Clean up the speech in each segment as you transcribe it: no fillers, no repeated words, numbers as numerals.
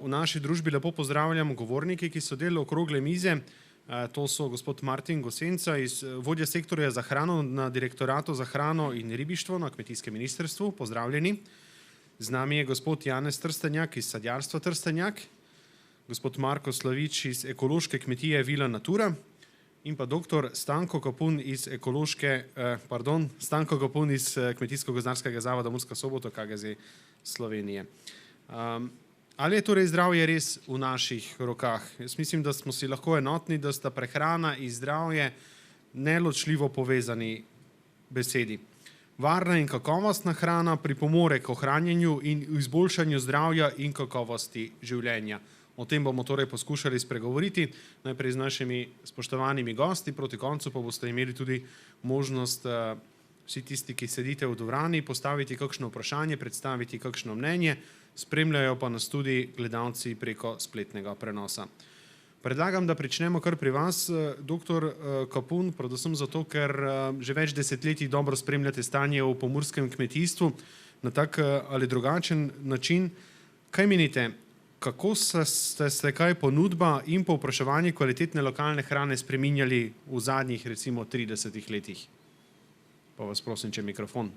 v naši družbi lepo pozdravljam govorniki, ki so del okrogle mize. To so gospod Martin Gosenca, vodja sektorja za hrano na Direktoratu za hrano in ribištvo na Kmetijskem ministrstvu. Pozdravljeni. Z nami je gospod Janez Trstenjak iz Sadjarstva Trstenjak, gospod Marko Slavič iz ekološke kmetije Vila Natura in pa doktor Stanko Kapun iz Kmetijsko-gozdarskega zavoda Murska Sobota KGZ Slovenije. Ali je torej zdravje res v naših rokah? Jaz mislim, da smo si lahko enotni, da sta prehrana in zdravje neločljivo povezani besedi. Varna in kakovostna hrana pripomore k ohranjanju in izboljšanju zdravja in kakovosti življenja. O tem bomo torej poskušali spregovoriti, najprej z našimi spoštovanimi gosti, proti koncu pa boste imeli tudi možnost vsi tisti, ki sedite v dvorani, postaviti kakšno vprašanje, predstaviti kakšno mnenje, spremljajo pa nas tudi gledalci preko spletnega prenosa. Predlagam, da pričnemo kar pri vas, doktor Kapun, predvsem zato, ker že več desetletij dobro spremljate stanje v pomurskem kmetijstvu na tak ali drugačen način. Kaj menite, kako ste se kaj ponudba in povpraševanje kvalitetne lokalne hrane spreminjali v zadnjih recimo 30 letih? Pa vas prosim, če mikrofon.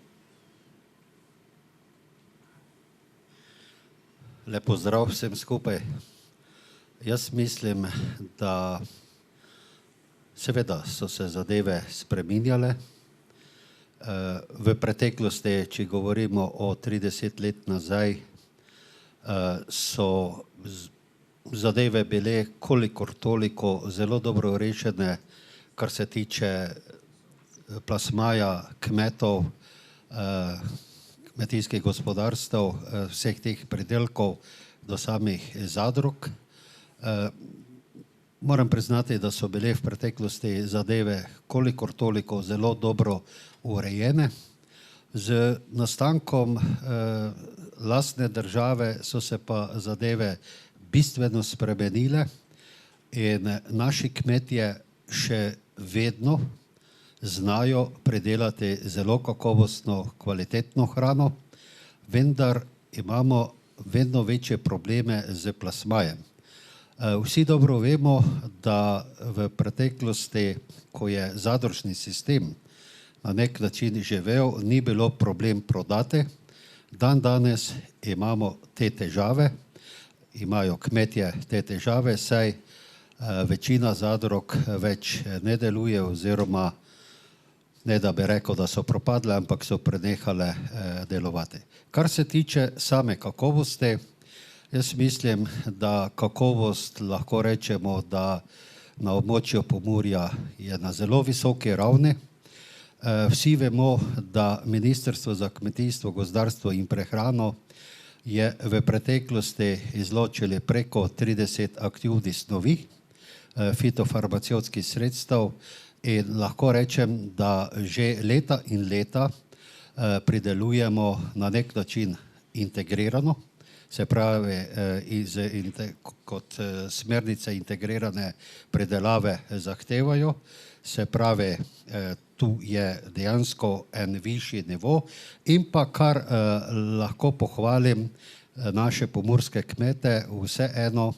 Lep pozdrav vsem skupaj. Jaz mislim, da seveda so se zadeve spreminjale. V preteklosti, če govorimo o 30 let nazaj, so zadeve bile kolikor toliko zelo dobro rešene, kar se tiče plasmaja kmetov, kmetijskih gospodarstev, vseh teh pridelkov do samih zadrug. Moram priznati, da so bile v preteklosti zadeve kolikor toliko zelo dobro urejene. Z nastankom lastne države so se pa zadeve bistveno spremenile in naši kmetje še vedno znajo pridelati zelo kakovostno, kvalitetno hrano, vendar imamo vedno večje probleme z plasmajem. Vsi dobro vemo, da v preteklosti, ko je zadružni sistem na nek način živel, ni bilo problem prodati. Dan danes imamo te težave, imajo kmetje te težave, saj večina zadrug več ne deluje oziroma ne da bi rekel, da so propadle, ampak so prenehale delovati. Kar se tiče same kakovosti, jaz mislim, da kakovost lahko rečemo, da na območju Pomurja je na zelo visoki ravni. Vsi vemo, da Ministrstvo za kmetijstvo, gozdarstvo in prehrano je v preteklosti izločili preko 30 aktivnih snovi, fitofarmacevtskih sredstev, in lahko rečem, da že leta in leta pridelujemo na nek način integrirano, se pravi kot smernice integrirane pridelave zahtevajo, se pravi tu je dejansko en višji nivo in pa kar lahko pohvalim naše pomurske kmete, vseeno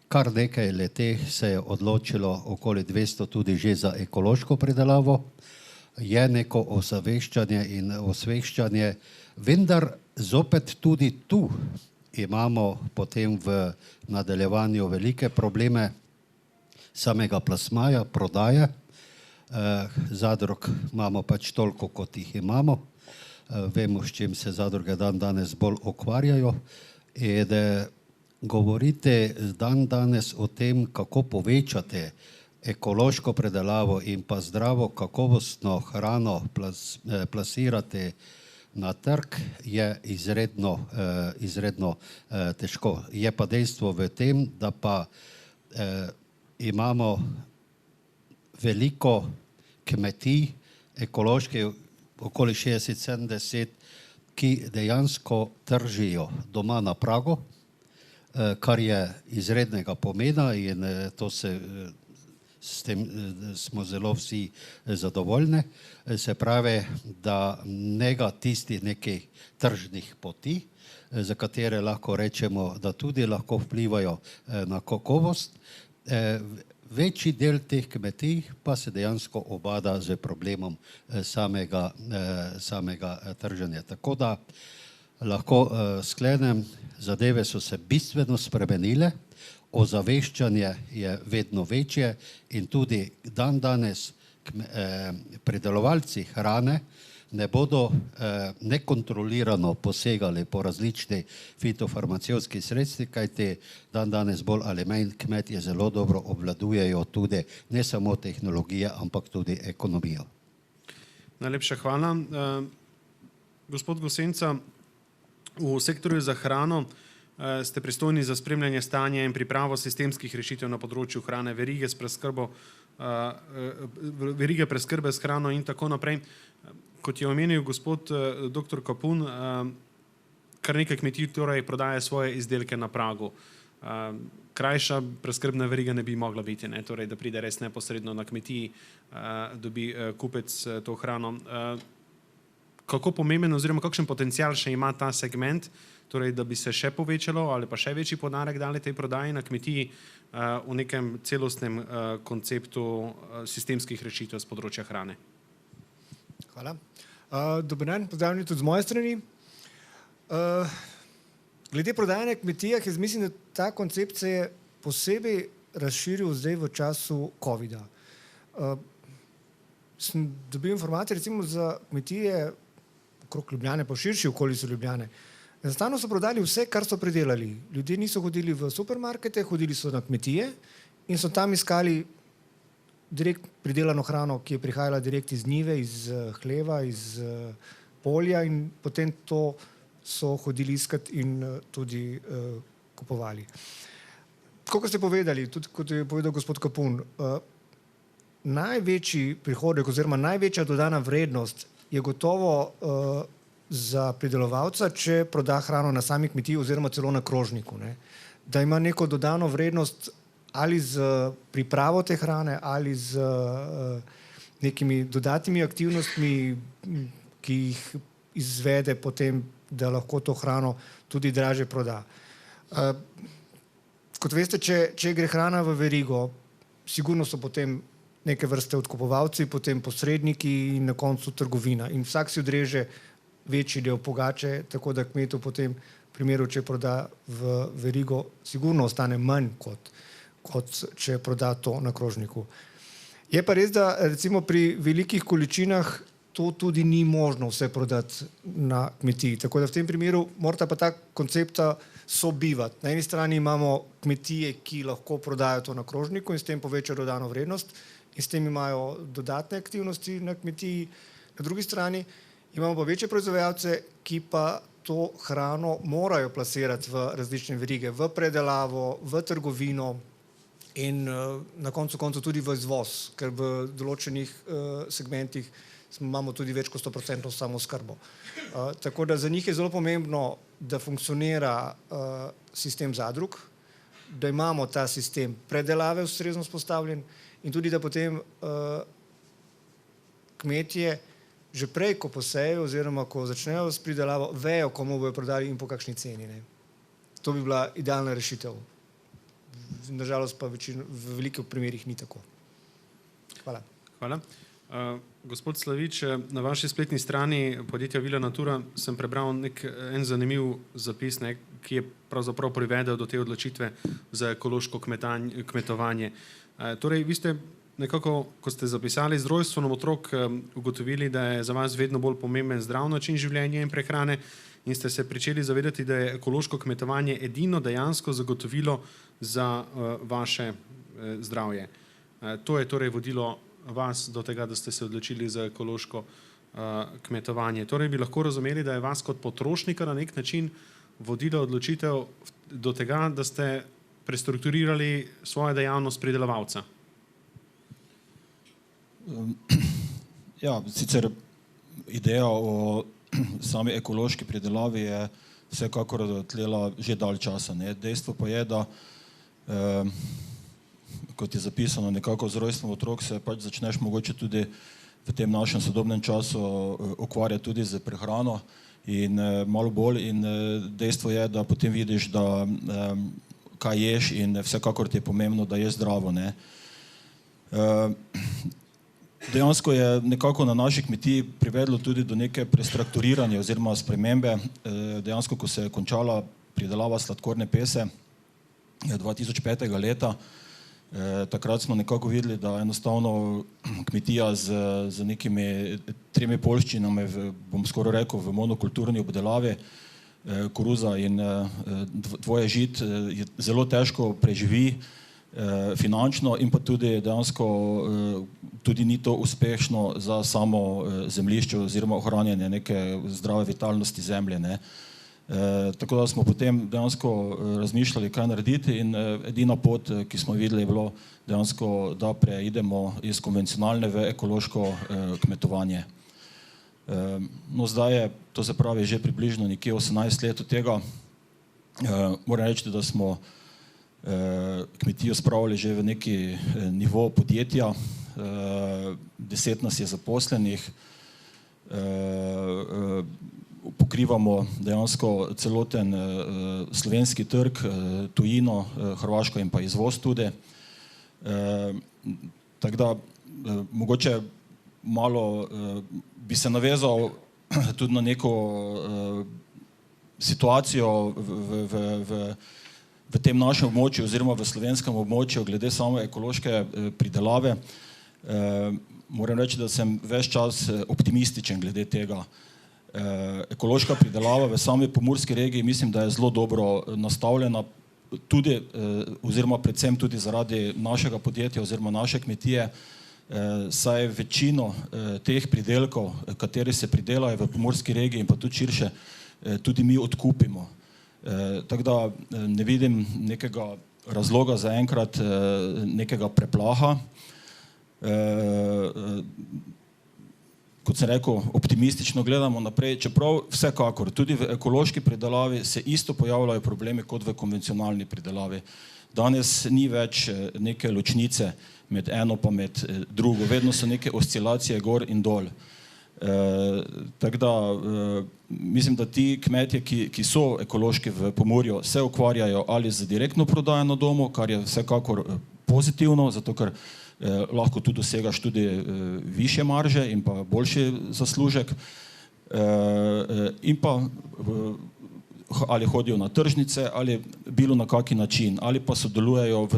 kar nekaj letih se je odločilo okoli 200 tudi že za ekološko pridelavo, je neko ozaveščanje in osveščanje, vendar zopet tudi tu imamo potem v nadaljevanju velike probleme samega plasmaja, prodaje. Zadrug imamo pač toliko, kot jih imamo. Vemo, s čim se zadruge dan danes bolj ukvarjajo. In govorite dan danes o tem, kako povečati ekološko predelavo in pa zdravo, kakovostno hrano plasirati na trg, je izredno težko. Je pa dejstvo v tem, da pa imamo veliko kmetij, ekoloških, okoli 60-70, ki dejansko tržijo doma na pragu, kar je izrednega pomena in to se s tem smo zelo vsi zadovoljni. Se pravi, da nega tistih nekih tržnih poti, za katere lahko rečemo, da tudi lahko vplivajo na kakovost. Večji del teh kmetij pa se dejansko obada z problemom samega trženja. Tako da lahko sklenem, zadeve so se bistveno spremenile, ozaveščanje je vedno večje in tudi danes pridelovalci hrane ne bodo nekontrolirano posegali po različnih fitofarmacevtskih sredstvih, kajti danes bolj ali manj kmetje zelo dobro obvladujejo tudi ne samo tehnologije, ampak tudi ekonomijo. Najlepša hvala. Gospod Gosenca, v sektorju za hrano ste pristojni za spremljanje stanja in pripravo sistemskih rešitev na področju hrane, verige preskrbe s hrano in tako naprej. Kot je omenil gospod dr. Kapun, kar nekaj kmetij torej prodaja svoje izdelke na pragu. Krajša preskrbna veriga ne bi mogla biti, torej da pride res neposredno na kmetiji, dobi kupec to hrano. Kako pomemben oziroma kakšen potencial še ima ta segment, torej da bi se še povečalo ali pa še večji poudarek dali tej prodaji na kmetiji v nekem celostnem konceptu sistemskih rešitev z področja hrane? Hvala. Dober dan, pozdravljeni tudi z moje strani. Glede prodaje na kmetijah, jaz mislim, da ta koncept se je posebej razširil zdaj v času COVID-a. Sem dobil informacije recimo za kmetije okrog Ljubljane, pa v širši okolici Ljubljane. Enostavno so prodali vse, kar so pridelali. Ljudje niso hodili v supermarkete, hodili so na kmetije in so tam iskali direkt pridelano hrano, ki je prihajala direkt iz njive, iz hleva, iz polja in potem to so hodili iskati in tudi kupovali. Tako kot ste povedali, tudi kot je povedal gospod Kapun, največji prihodek oziroma največja dodana vrednost je gotovo za pridelovalca, če proda hrano na sami kmetiji oziroma celo na krožniku. Da ima neko dodano vrednost ali z pripravo te hrane, ali z nekimi dodatnimi aktivnostmi, ki jih izvede potem, da lahko to hrano tudi dražje proda. Kot veste, če gre hrana v verigo, sigurno so potem neke vrste odkupovalci, potem posredniki in na koncu trgovina. In vsak si odreže večji del pogače, tako da kmetu potem v primeru, če proda v verigo, sigurno ostane manj kot če proda to na krožniku. Je pa res, da recimo pri velikih količinah to tudi ni možno vse prodati na kmetiji. Tako da v tem primeru morata pa ta koncepta sobivati. Na eni strani imamo kmetije, ki lahko prodajo to na krožniku in s tem povečajo dodano vrednost in s tem imajo dodatne aktivnosti na kmetiji. Na drugi strani imamo pa večje proizvajalce, ki pa to hrano morajo plasirati v različne verige, v predelavo, v trgovino in na koncu tudi v izvoz, ker v določenih segmentih imamo tudi več kot 100% samooskrbo. Tako da za njih je zelo pomembno, da funkcionira sistem zadrug, da imamo ta sistem predelave ustrezno vzpostavljen in tudi, da potem kmetje že prej, ko posejo oziroma ko začnejo s pridelavo, vejo, komu bojo prodali in po kakšni ceni. To bi bila idealna rešitev. Nažalost pa v velikih primerih ni tako. Hvala. Hvala. Gospod Slavič, na vaši spletni strani podjetja Vila Natura sem prebral en zanimiv zapis, ki je pravzaprav privedel do te odločitve za ekološko kmetovanje. Torej, vi ste nekako, ko ste zapisali, z rojstvom otrok ugotovili, da je za vas vedno bolj pomemben zdrav način življenja in prehrane in ste se pričeli zavedati, da je ekološko kmetovanje edino dejansko zagotovilo za vaše zdravje. To je torej vodilo vas do tega, da ste se odločili za ekološko kmetovanje. Torej bi lahko razumeli, da je vas kot potrošnika na nek način vodila odločitev do tega, da ste prestrukturirali svojo dejavnost pridelovalca. Ja, sicer ideja o sami ekološki pridelavi je vsekakor tlela že dalj časa. Dejstvo pa je, da kot je zapisano, nekako z rojstvom otrok se pač začneš mogoče tudi v tem našem sodobnem času ukvarjati tudi z prehrano in malo bolj in dejstvo je, da potem vidiš, da kaj ješ in vsekakor ti je pomembno, da je zdravo, ne. Dejansko je nekako na naši kmetiji privedlo tudi do neke prestrukturiranja oziroma spremembe. Dejansko, ko se je končala pridelava sladkorne pese 2005. Leta, takrat smo nekako videli, da enostavno kmetija z nekimi 3 poljščinami, bom skoraj rekel, v monokulturni obdelavi, koruza in dvoje žit, je zelo težko preživi finančno in pa tudi dejansko tudi ni to uspešno za samo zemljišče oziroma ohranjanje neke zdrave vitalnosti zemlje, ne. Tako da smo potem dejansko razmišljali, kaj narediti in edina pot, ki smo videli, je bilo dejansko, da preidemo iz konvencionalne v ekološko kmetovanje. No, zdaj je, to se pravi, že približno nekje 18 let od tega. Moram reči, da smo kmetijo spravili že v neki nivo podjetja, 10 nas je zaposlenih, pokrivamo dejansko celoten slovenski trg, tujino, Hrvaško in pa izvoz tudi. Tako da mogoče malo bi se navezal tudi na neko situacijo v tem našem območju oziroma v slovenskem območju glede same ekološke pridelave. Moram reči, da sem ves čas optimističen glede tega. Ekološka pridelava v sami pomurski regiji mislim, da je zelo dobro nastavljena tudi oziroma predvsem tudi zaradi našega podjetja oziroma naše kmetije, saj večino teh pridelkov, kateri se pridelajo v pomurski regiji in pa tudi širše, tudi mi odkupimo. Tako da ne vidim nekega razloga za enkrat nekega preplaha. Kot sem rekel, optimistično gledamo naprej, čeprav vsekakor tudi v ekološki pridelavi se isto pojavljajo problemi kot v konvencionalni pridelavi. Danes ni več neke ločnice med eno pa med drugo, vedno so neke oscilacije gor in dol. Tako da mislim, da ti kmetje, ki so ekološki v Pomurju, se ukvarjajo ali z direktno prodajo na domu, kar je vsekakor pozitivno, zato ker lahko tudi dosegaš tudi višje marže in pa boljši zaslužek, in pa ali hodijo na tržnice ali bilo na kaki način, ali pa sodelujejo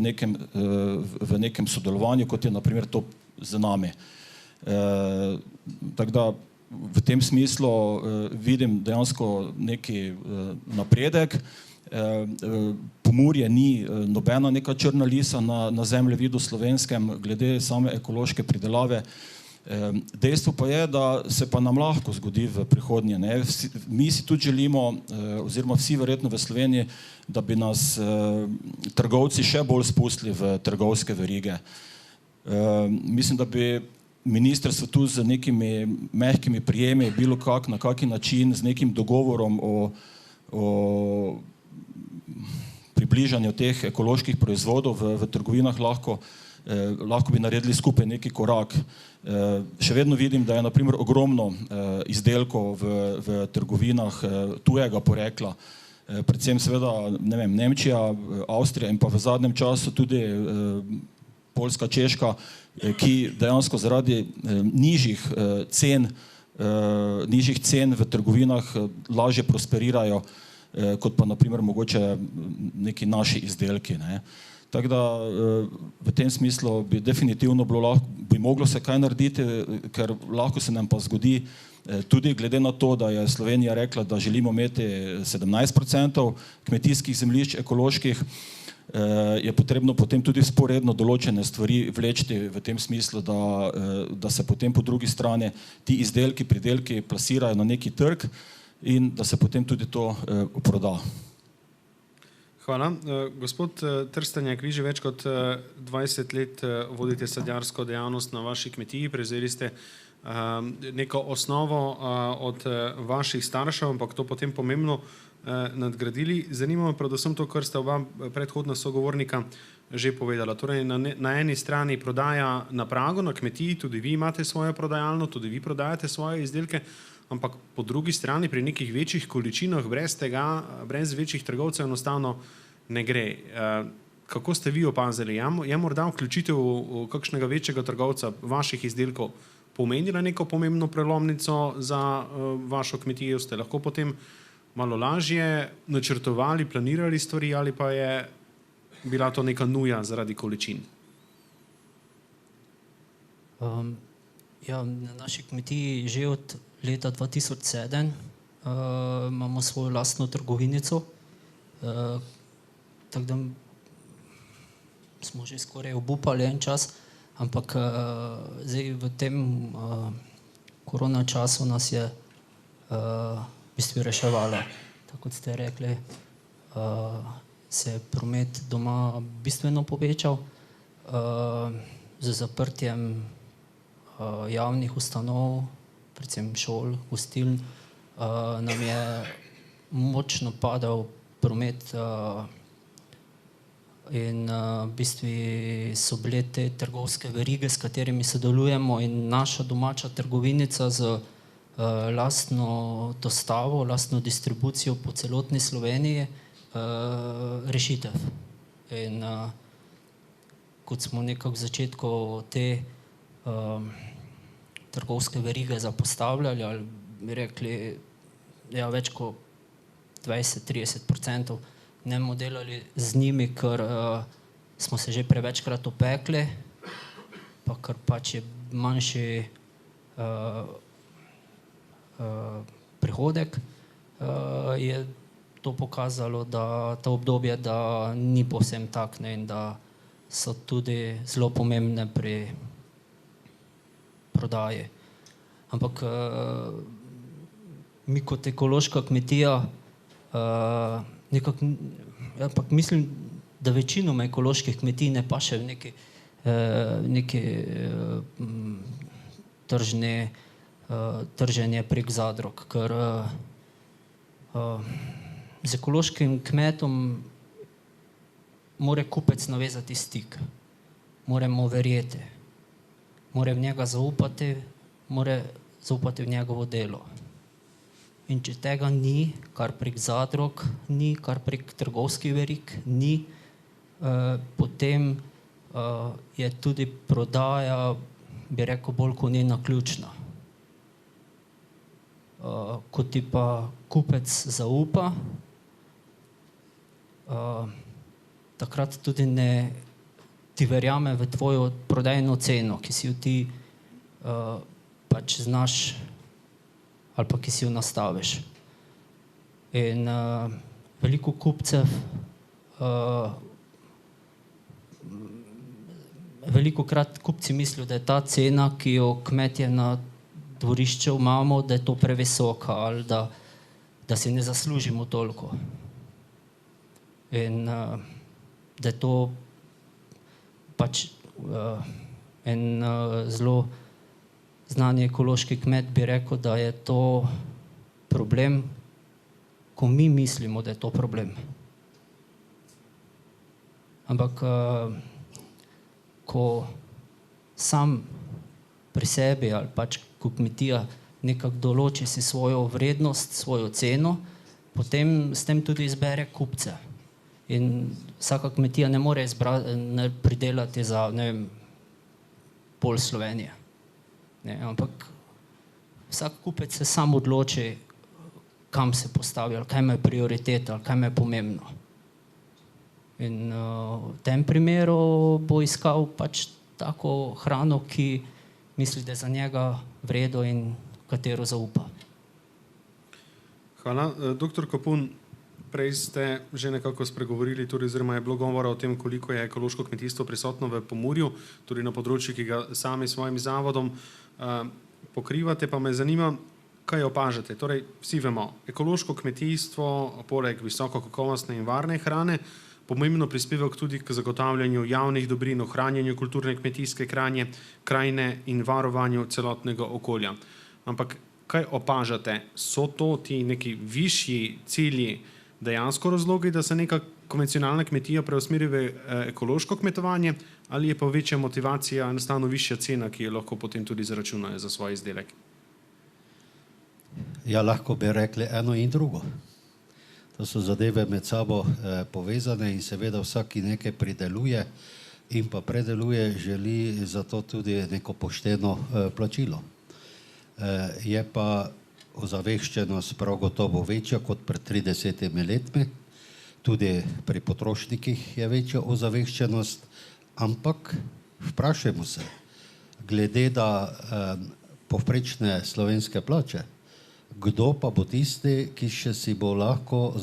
v nekem sodelovanju, kot je na primer to z nami. Tako da v tem smislu vidim dejansko neki napredek. Pomurje ni nobena neka črna lisa na zemljevidu slovenskem glede same ekološke pridelave. Dejstvo pa je, da se pa nam lahko zgodi v prihodnje, ne. Mi si tudi želimo, oziroma vsi verjetno v Sloveniji, da bi nas trgovci še bolj spustili v trgovske verige. Mislim, da bi ministrstvo tu z nekimi mehkimi prijemi bilo na kaki način, z nekim dogovorom o približanju teh ekoloških proizvodov v trgovinah lahko bi naredili skupaj neki korak. Še vedno vidim, da je na primer ogromno izdelkov v trgovinah tujega porekla, predvsem seveda, ne vem, Nemčija, Avstrija in pa v zadnjem času tudi Poljska, Češka, ki dejansko zaradi nižjih cen v trgovinah lažje prosperirajo, kot pa na primer mogoče neki naši izdelki, ne. Tako da v tem smislu bi definitivno bi moglo se kaj narediti, ker lahko se nam pa zgodi, tudi glede na to, da je Slovenija rekla, da želimo imeti 17% kmetijskih zemljišč ekoloških, je potrebno potem tudi sporedno določene stvari vleči v tem smislu, da se potem po drugi strani ti izdelki, pridelki plasirajo na neki trg in da se potem tudi to proda. Hvala. Gospod Trstenjak, vi že več kot 20 let vodite sadjarsko dejavnost na vaši kmetiji, prevzeli ste neko osnovo od vaših staršev, ampak to potem pomembno nadgradili. Zanima me predvsem to, kar sta oba predhodna sogovornika že povedala. Torej, na eni strani prodaja na pragu, na kmetiji, tudi vi imate svojo prodajalno, tudi vi prodajate svoje izdelke, ampak po drugi strani pri nekih večjih količinah brez tega, brez večjih trgovcev enostavno ne gre. Kako ste vi opazili? Je morda vključitev kakšnega večjega trgovca vaših izdelkov pomenila neko pomembno prelomnico za vašo kmetijo? Ste lahko potem malo lažje načrtovali, planirali stvari ali pa je bila to neka nuja zaradi količin? Ja, na naši kmetiji že od leta 2007 imamo svojo lastno trgovinico, tako da smo že skoraj obupali en čas, ampak zdaj v tem korona času nas je v bistvu reševalo. Tako kot ste rekli, se je promet doma bistveno povečal. Z zaprtjem javnih ustanov, predvsem šol, gostiln, nam je močno padal promet in v bistvu so bile te trgovske verige, s katerimi sodelujemo, in naša domača trgovinica z lastno dostavo, lastno distribucijo po celotni Sloveniji rešitev. In kot smo nekako v začetku te trgovske verige zapostavljali, ali bi rekli, ja, več kot 20-30% ne bomo delali z njimi, ker smo se že prevečkrat opekli, pa ker pač je manjši prihodek, je to pokazalo, da to obdobje, da ni povsem tak, in da so tudi zelo pomembne pri prodaji. Ampak mi kot ekološka kmetija nekako, ampak mislim, da večinoma ekoloških kmetij ne paše v neki trženje prek zadrug, ker z ekološkim kmetom mora kupec navezati stik, moramo verjeti, mora v njega zaupati, mora zaupati v njegovo delo. In če tega ni, kar prek zadrug ni, kar prek trgovskih verig ni, potem je tudi prodaja, bi rekel, bolj kot ne naključna. Ko ti pa kupec zaupa, takrat tudi ne ti verjame v tvojo prodajno ceno, ki si jo ti pač znaš ali pa ki si jo nastaviš. In veliko kupcev velikokrat kupci mislijo, da je ta cena, ki jo kmetje na dvorišču imamo, da je to previsoka ali da si ne zaslužimo toliko. In da je to pač en zelo znani ekološki kmet bi rekel, da je to problem, ko mi mislimo, da je to problem. Ampak ko sam pri sebi ali pač ko kmetija nekako določi si svojo vrednost, svojo ceno, potem s tem tudi izbere kupce. In vsaka kmetija ne more pridelati za, ne vem, pol Slovenije. Ne, ampak vsak kupec se sam odloči, kam se postavi, ali kaj mu je prioriteta, ali kaj mu je pomembno. In v tem primeru bo iskal pač tako hrano, ki misli, da je za njega vredo in katero zaupa. Hvala. Doktor Kapun, prej ste že nekako spregovorili, torej, oziroma je bilo govora o tem, koliko je ekološko kmetijstvo prisotno v Pomurju, tudi na področju, ki ga sami s svojim zavodom pokrivate, pa me zanima, kaj opažate. Torej, vsi vemo, ekološko kmetijstvo, poleg visoko kakovostne in varne hrane, pomembno prispeva tudi k zagotavljanju javnih dobrin, ohranjanju kulturne kmetijske krajine in varovanju celotnega okolja. Ampak kaj opažate? So to ti neki višji cilji dejansko razlogi, da se neka konvencionalna kmetija preusmeri v ekološko kmetovanje, ali je pa večja motivacija enostavno višja cena, ki jo lahko potem tudi zaračunajo za svoj izdelek? Ja, lahko bi rekli eno in drugo. To so zadeve med sabo povezane in seveda vsak, ki nekaj prideluje in pa predeluje, želi za to tudi neko pošteno plačilo. Je pa ozaveščenost prav gotovo večja kot pred 30 letmi, tudi pri potrošnikih je večja ozaveščenost, ampak vprašajmo se, glede da povprečne slovenske plače, kdo pa bo tisti, ki še si bo lahko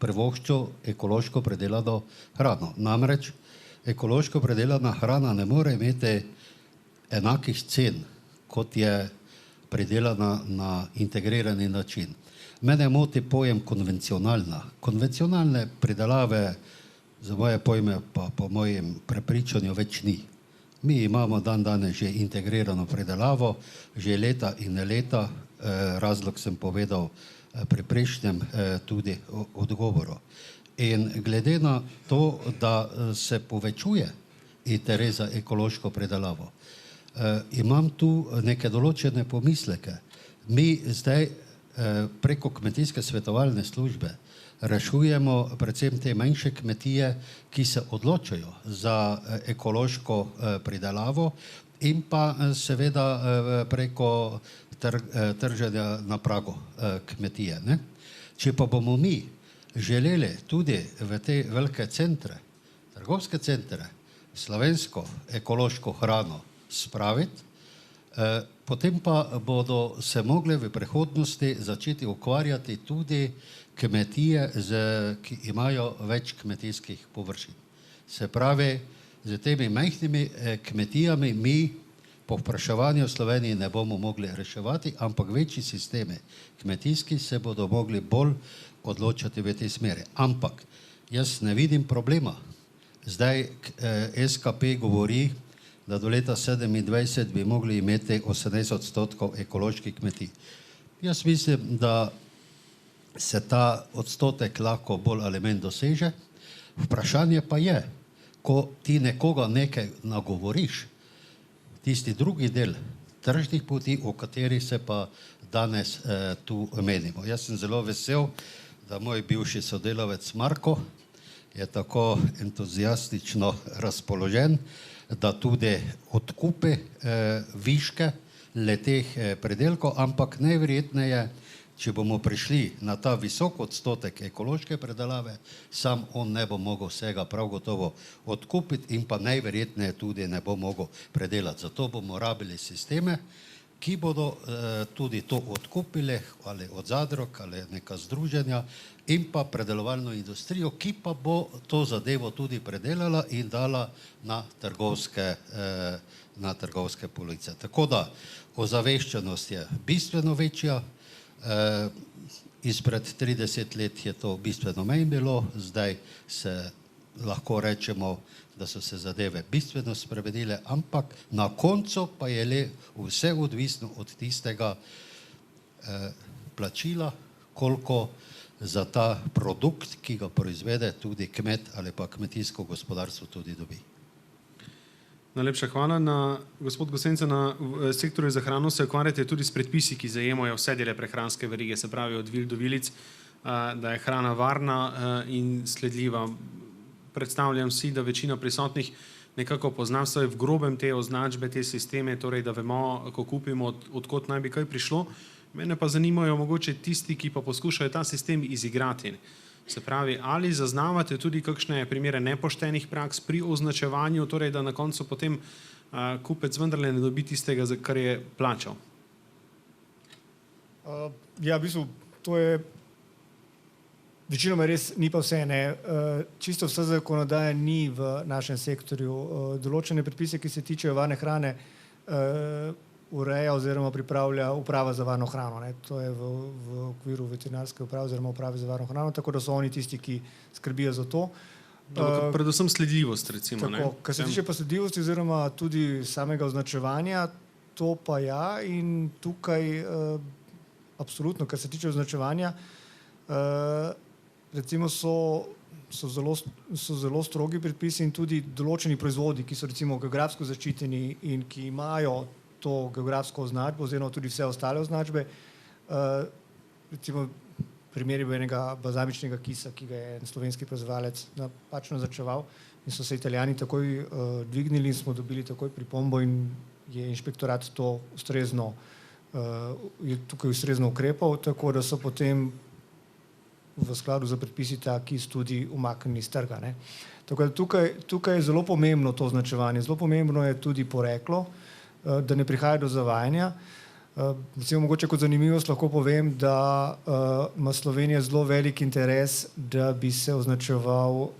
privoščil ekološko predelano hrano. Namreč ekološko predelana hrana ne more imeti enakih cen, kot je predelana na integrirani način. Mene moti pojem konvencionalna. Konvencionalne predelave, za moje pojme, pa po mojem prepričanju več ni. Mi imamo dan danes že integrirano predelavo, že leta in leta, razlog sem povedal pri prejšnjem tudi odgovoru. In glede na to, da se povečuje interes za ekološko predelavo, imam tu neke določene pomisleke. Mi zdaj preko kmetijske svetovalne službe rešujemo predvsem te manjše kmetije, ki se odločajo za ekološko pridelavo in pa seveda preko trženja na pragu kmetije. Ne? Če pa bomo mi želeli tudi v te velike centre, trgovske centre, slovensko ekološko hrano spraviti, potem pa bodo se mogli v prihodnosti začeti ukvarjati tudi kmetije, ki imajo več kmetijskih površin. Se pravi, z temi majhnimi kmetijami mi povpraševanje v Sloveniji ne bomo mogli reševati, ampak večji sistemi kmetijski se bodo mogli bolj odločati v tej smeri. Ampak jaz ne vidim problema. Zdaj SKP govori, da do leta 2027 bi mogli imeti 18% ekoloških kmetij. Jaz mislim, da se ta odstotek lahko bolj ali manj doseže. Vprašanje pa je, ko ti nekoga nekaj nagovoriš, tisti drugi del tržnih poti, o katerih se pa danes tu menimo. Jaz sem zelo vesel, da moj bivši sodelavec Marko je tako entuzijastično razpoložen, da tudi odkupi viške leteh predelkov, ampak najverjetneje, če bomo prišli na ta visok odstotek ekološke predelave, sam on ne bo mogel vsega prav gotovo odkupiti in pa najverjetneje tudi ne bo mogel predelati. Zato bomo rabili sisteme, ki bodo tudi to odkupili ali od zadrug ali neka združenja in pa predelovalno industrijo, ki pa bo to zadevo tudi predelala in dala na trgovske police. Tako da ozaveščenost je bistveno večja. Izpred 30 let je to bistveno manj bilo, zdaj se lahko rečemo, da so se zadeve bistveno spremenile, ampak na koncu pa je le vse odvisno od tistega plačila, koliko za ta produkt, ki ga proizvede tudi kmet ali pa kmetijsko gospodarstvo tudi dobi. Najlepša hvala. Gospod Gosenca, na sektorju za hrano se ukvarjate tudi s predpisi, ki zajemajo vse dele prehranske verige, se pravi od vil do vilic, da je hrana varna in sledljiva. Predstavljam si, da večina prisotnih nekako pozna vsaj v grobem te označbe, te sisteme, torej da vemo, ko kupimo, odkot naj bi kaj prišlo. Mene pa zanimajo mogoče tisti, ki pa poskušajo ta sistem izigrati. Se pravi, ali zaznavate tudi kakšne primere nepoštenih praks pri označevanju, torej da na koncu potem kupec vendarle ne dobi tistega, za kar je plačal? Ja, v bistvu to je večinoma res, ni pa vse. Čisto vse zakonodaje ni v našem sektorju. Določene predpise, ki se tičejo varne hrane, ureja oziroma pripravlja Uprava za varno hrano. To je v okviru veterinarske uprave oziroma Uprave za varno hrano, tako da so oni tisti, ki skrbijo za to. Predvsem sledljivost, recimo. Tako, kar se tiče pa sledljivosti oziroma tudi samega označevanja, to pa ja, in tukaj absolutno, kar se tiče označevanja, recimo so zelo strogi predpisi in tudi določeni proizvodi, ki so recimo geografsko zaščiteni in ki imajo to geografsko označbo oziroma tudi vse ostale označbe. Recimo primer je bil enega balzamičnega kisa, ki ga je en slovenski proizvajalec napačno označeval in so se Italijani takoj dvignili in smo dobili takoj pripombo in je inšpektorat to tukaj ustrezno ukrepal, tako da so potem v skladu z predpisi ta kis tudi umaknjeni iz trga. Tako da tukaj je zelo pomembno to označevanje, zelo pomembno je tudi poreklo, da ne prihaja do zavajanja. Recimo mogoče kot zanimivost lahko povem, da ima Slovenija zelo velik interes, da bi se označeval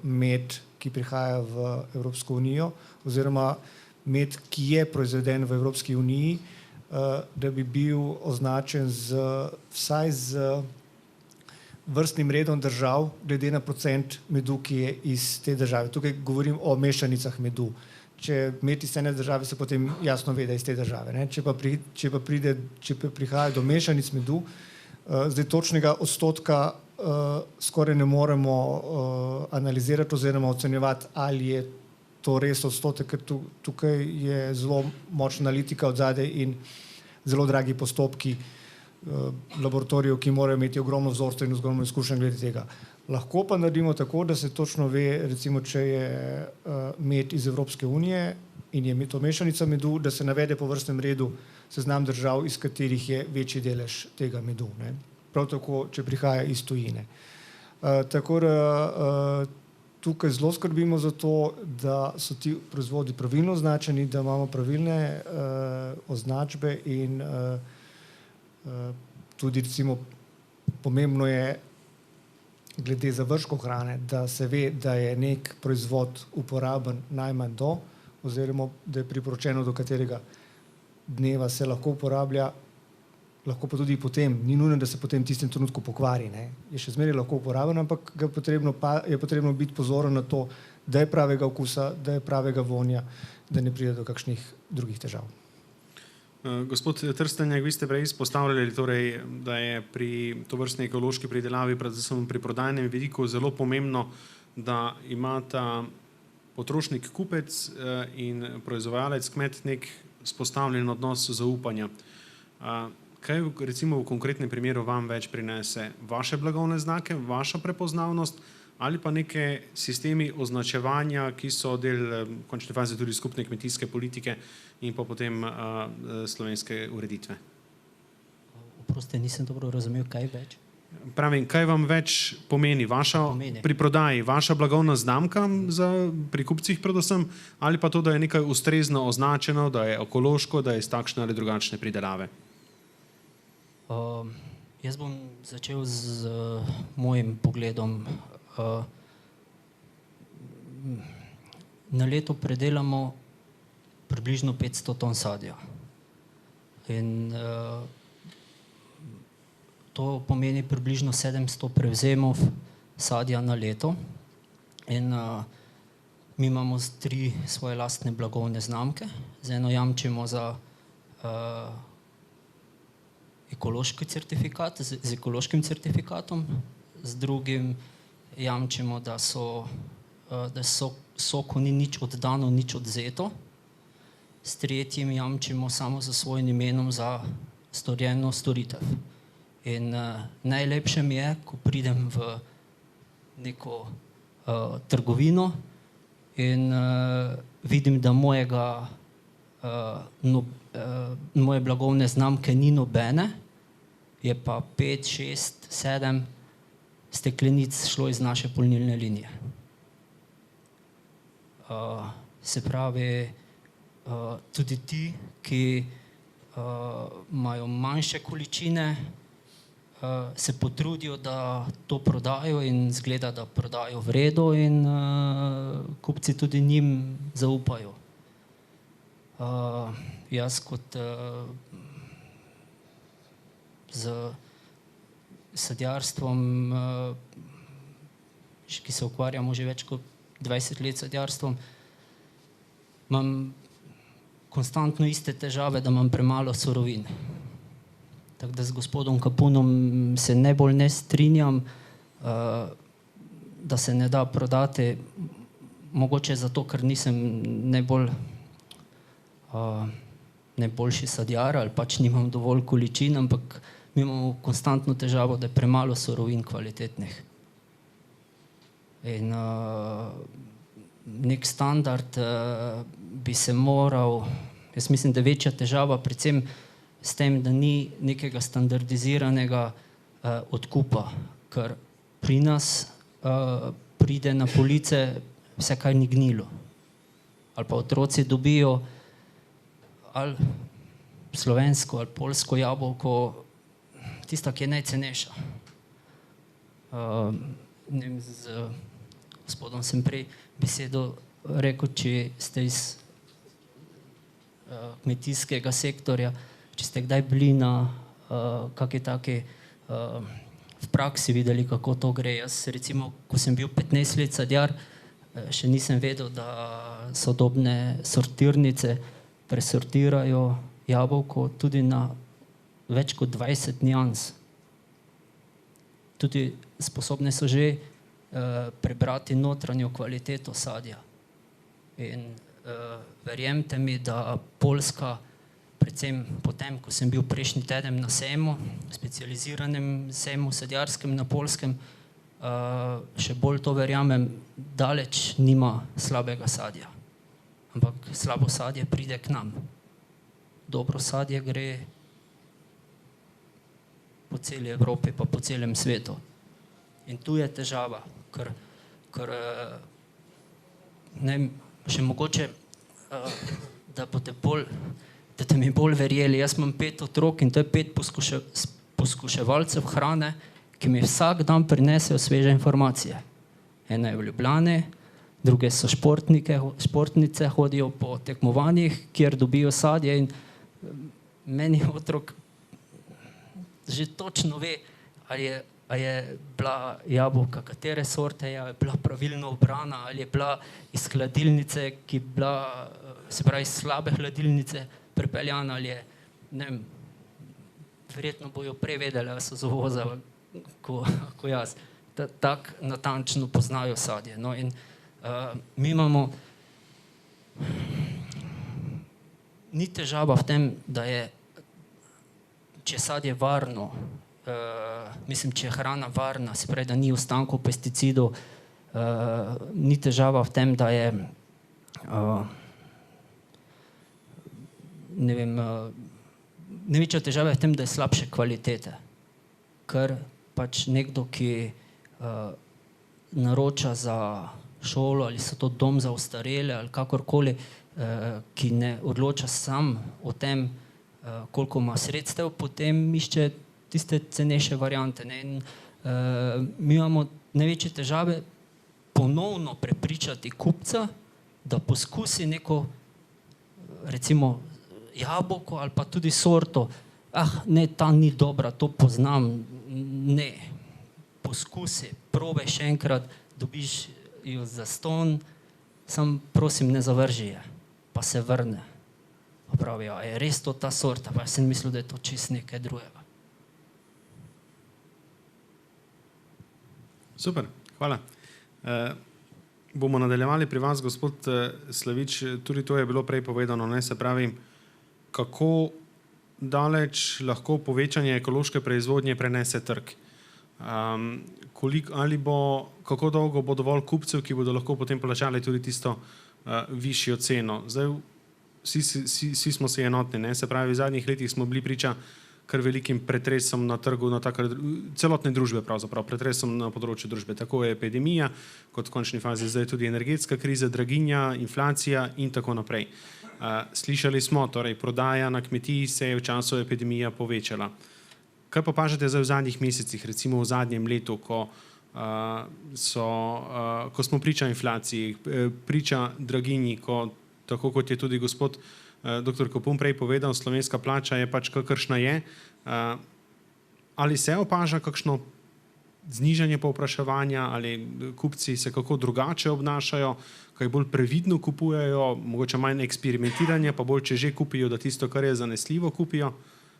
med, ki prihaja v Evropsko unijo, oziroma med, ki je proizveden v Evropski uniji, da bi bil označen vsaj z vrstnim redom držav, glede na procent medu, ki je iz te države. Tukaj govorim o mešanicah medu. Če med iz ene države, se potem jasno ve, da je iz te države. Če pa prihaja do mešanic medu, zdaj točnega odstotka skoraj ne moremo analizirati oziroma ocenjevati, ali je to res odstotek, ker tukaj je zelo močna analitika odzadaj in zelo dragi postopki laboratorijev, ki morajo imeti ogromno vzorcev in ogromno izkušenj glede tega. Lahko pa naredimo tako, da se točno ve, recimo, če je med iz Evropske unije in je to mešanica medu, da se navede po vrstnem redu seznam držav, iz katerih je večji delež tega medu. Prav tako, če prihaja iz tujine. Tako da tukaj zelo skrbimo za to, da so ti proizvodi pravilno označeni, da imamo pravilne označbe in tudi recimo pomembno je glede završkov hrane, da se ve, da je nek proizvod uporaben najmanj do, oziroma da je priporočeno, do katerega dneva se lahko uporablja, lahko pa tudi potem, ni nujno, da se potem v tistem trenutku pokvari. Je še zmeraj lahko uporaben, ampak je potrebno biti pozoren na to, da je pravega okusa, da je pravega vonja, da ne pride do kakšnih drugih težav. Gospod Trstenjak, vi ste prej izpostavljali, da je pri tovrstni ekološki pridelavi, predvsem pri prodajnem vidiku, zelo pomembno, da imata potrošnik, kupec in proizvajalec, kmet nek vzpostavljen odnos zaupanja. Kaj recimo v konkretnem primeru vam več prinese? Vaše blagovne znake, vaša prepoznavnost ali pa neke sistemi označevanja, ki so del v končni fazi tudi skupne kmetijske politike in pa potem slovenske ureditve? Oprosti, nisem dobro razumel, kaj več? Pravim, kaj vam več pomeni pri prodaji, vaša blagovna znamka pri kupcih predvsem, ali pa to, da je nekaj ustrezno označeno, da je ekološko, da je iz takšne ali drugačne pridelave? Jaz bom začel z mojim pogledom. Na leto predelamo približno 500 ton sadja. In to pomeni približno 700 prevzemov sadja na leto. In mi imamo 3 svoje lastne blagovne znamke. Z eno jamčimo za ekološki certifikat, z ekološkim certifikatom, z drugim jamčimo, da soku ni nič oddano, nič odvzeto. S tretjim jamčimo samo za svojim imenom za storjeno storitev. In najlepše mi je, ko pridem v neko trgovino in vidim, da moje blagovne znamke ni nobene, je pa 5, 6, 7 steklenic šlo iz naše polnilne linije. Se pravi, tudi ti, ki imajo manjše količine, se potrudijo, da to prodajo in zgleda, da prodajo v redu in kupci tudi njim zaupajo. Jaz kot z sadjarstvom, ki se ukvarjamo že več kot 20 let sadjarstvom, imam konstantno iste težave, da imam premalo surovin. Tako da z gospodom Kapunom se najbolj ne strinjam, da se ne da prodati, mogoče zato, ker nisem najboljši sadjar ali pač nimam dovolj količin, ampak mi imamo konstantno težavo, da je premalo surovin kvalitetnih. In nek standard bi se moral, jaz mislim, da je večja težava predvsem s tem, da ni nekega standardiziranega odkupa, ker pri nas pride na police vse, kaj ni gnilo. Ali pa otroci dobijo ali slovensko ali poljsko jabolko, tista, ki je najcenejša. Z gospodom sem prej besedo rekel, če ste iz kmetijskega sektorja, če ste kdaj bili na kakšni taki v praksi videli, kako to gre. Jaz recimo, ko sem bil 15 let sadjar, še nisem vedel, da sodobne sortirnice presortirajo jabolko tudi na več kot 20 nijans. Tudi sposobne so že prebrati notranjo kvaliteto sadja. In verjemite mi, da Poljska, predvsem potem, ko sem bil prejšnji teden na sejmu, specializiranem sejmu sadjarskem na Poljskem, še bolj to verjamem, daleč nima slabega sadja. Ampak slabo sadje pride k nam. Dobro sadje gre po celi Evropi pa po celem svetu. In tu je težava, ker še mogoče, da boste mi bolj verjeli. Jaz imam 5 otrok in to je 5 poskuševalcev hrane, ki mi vsak dan prinesejo sveže informacije. Ena je v Ljubljani, druge so športnice, hodijo po tekmovanjih, kjer dobijo sadje in meni otrok že točno ve, ali je bila jabolka, katere sorte je bila pravilno obrana, ali je bila iz hladilnice, ki je bila, se pravi, iz slabe hladilnice pripeljana, ali je, ne vem, verjetno bojo prej vedeli, ali so z uvoza, ko jaz. Tak natančno poznajo sadje. No, in mi imamo, ni težava v tem, da je, če sadje varno, mislim, če je hrana varna, se pravi, da ni ostankov pesticidov, ni težava v tem, da je, ne vem, največja težava je v tem, da je slabše kvalitete. Ker pač nekdo, ki naroča za šolo ali so to dom za ostarele ali kakorkoli, ki ne odloča sam o tem, koliko ima sredstev, potem išče tiste cenejše variante. In mi imamo največje težave ponovno prepričati kupca, da poskusi neko, recimo, jabolko ali pa tudi sorto. Ne, ta ni dobra, to poznam. Ne, poskusi, probaj še enkrat, dobiš jo zastonj, sam prosim, ne zavrži je, pa se vrne. Pa pravijo, je res to ta sorta, pa sem mislil, da je to čisto nekaj drugega. Super, hvala. Bomo nadaljevali pri vas, gospod Slavič, tudi to je bilo prej povedano, ne, se pravi, kako daleč lahko povečanje ekološke proizvodnje prenese trg. Kako dolgo bo dovolj kupcev, ki bodo lahko potem plačali tudi tisto višjo ceno. Zdaj, vsi smo si enotni, ne? Se pravi, v zadnjih letih smo bili priča kar velikim pretresom na trgu, na celotne družbe pravzaprav, pretresom na področju družbe. Tako je epidemija, kot v končni fazi zdaj tudi energetska kriza, draginja, inflacija in tako naprej. Slišali smo, torej prodaja na kmetiji se je v času epidemije povečala. Kaj pa opažate zdaj v zadnjih mesecih, recimo v zadnjem letu, ko smo priča inflaciji, priča draginji, tako kot je tudi gospod dr. Kapun prej povedal, slovenska plača je pač kakršna je. Ali se opaža kakšno znižanje povpraševanja ali kupci se kako drugače obnašajo, kaj bolj previdno kupujejo, mogoče manj eksperimentiranja, pa bolj, če že kupijo, da tisto, kar je zanesljivo, kupijo,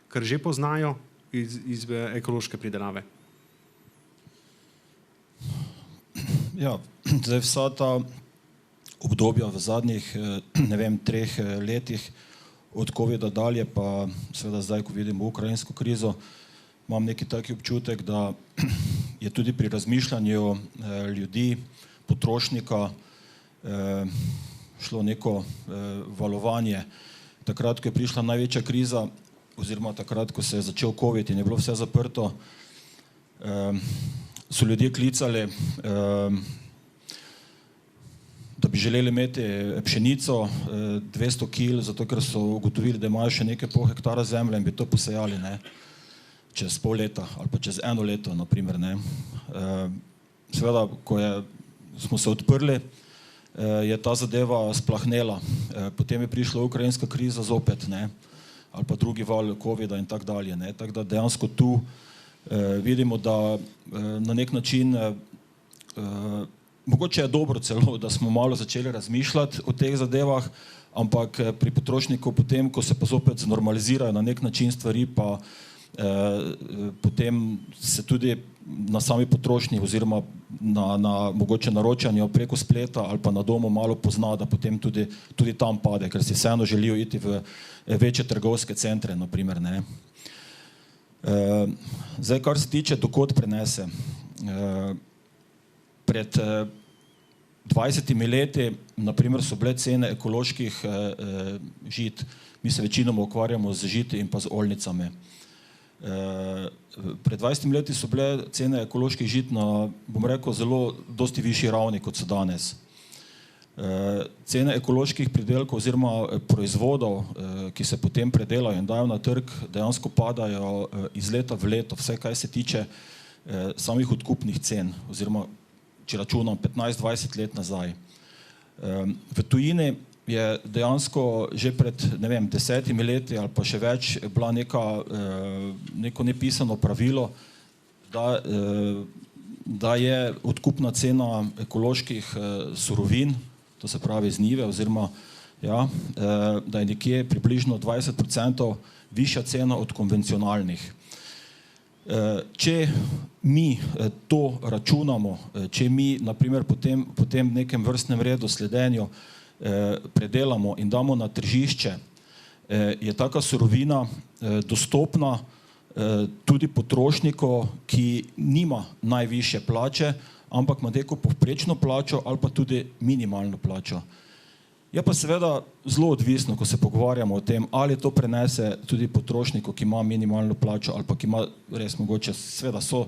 kar že poznajo iz ekološke pridelave. Ja, zdaj vsa ta obdobja v zadnjih, 3 letih od COVID-a dalje, pa seveda zdaj, ko vidimo ukrajinsko krizo, imam neki taki občutek, da je tudi pri razmišljanju ljudi, potrošnika, šlo neko valovanje. Takrat, ko je prišla največja kriza, oziroma takrat, ko se je začel COVID in je bilo vse zaprto, so ljudje klicali, da bi želeli imeti pšenico 200 kil, zato ker so ugotovili, da imajo še nekaj pol hektara zemlje in bi to posejali, ne, čez pol leta ali pa čez 1 leto, naprimer, ne. Seveda, ko smo se odprli, je ta zadeva splahnela. Potem je prišla ukrajinska kriza zopet, ne, ali pa drugi val COVID-a in tako dalje, ne. Tako da dejansko tu vidimo, da na nek način mogoče je dobro celo, da smo malo začeli razmišljati o teh zadevah, ampak pri potrošniku potem, ko se pa zopet znormalizirajo na nek način stvari, pa potem se tudi na sami potrošnji oziroma na mogoče naročanju preko spleta ali pa na domu malo pozna, da potem tudi tam pade, ker si vseeno želijo iti v večje trgovske centre, naprimer, ne. Zdaj, kar se tiče, dokot prenese. Pred 20 leti, naprimer, so bile cene ekoloških žit. Mi se večinoma ukvarjamo z žiti in pa z oljnicami. Pred 20 leti so bile cene ekoloških žit na, bom rekel, zelo dosti višji ravni, kot so danes. Cene ekoloških pridelkov oziroma proizvodov, ki se potem predelajo in dajo na trg, dejansko padajo iz leta v leto, vse kaj se tiče samih odkupnih cen, oziroma če računam 15-20 let nazaj. V tujini je dejansko že pred 10 leti ali pa še več bila neko nepisano pravilo, da je odkupna cena ekoloških surovin, to se pravi z njive, oziroma ja, da je nekje približno 20% višja cena od konvencionalnih. Če mi to računamo, če mi naprimer potem nekem vrstnem redu sledenju predelamo in damo na tržišče, je taka surovina dostopna tudi potrošniku, ki nima najvišje plače, ampak ima neko povprečno plačo ali pa tudi minimalno plačo. Je pa seveda zelo odvisno, ko se pogovarjamo o tem, ali to prenese tudi potrošniku, ki ima minimalno plačo ali pa ki ima res mogoče, seveda so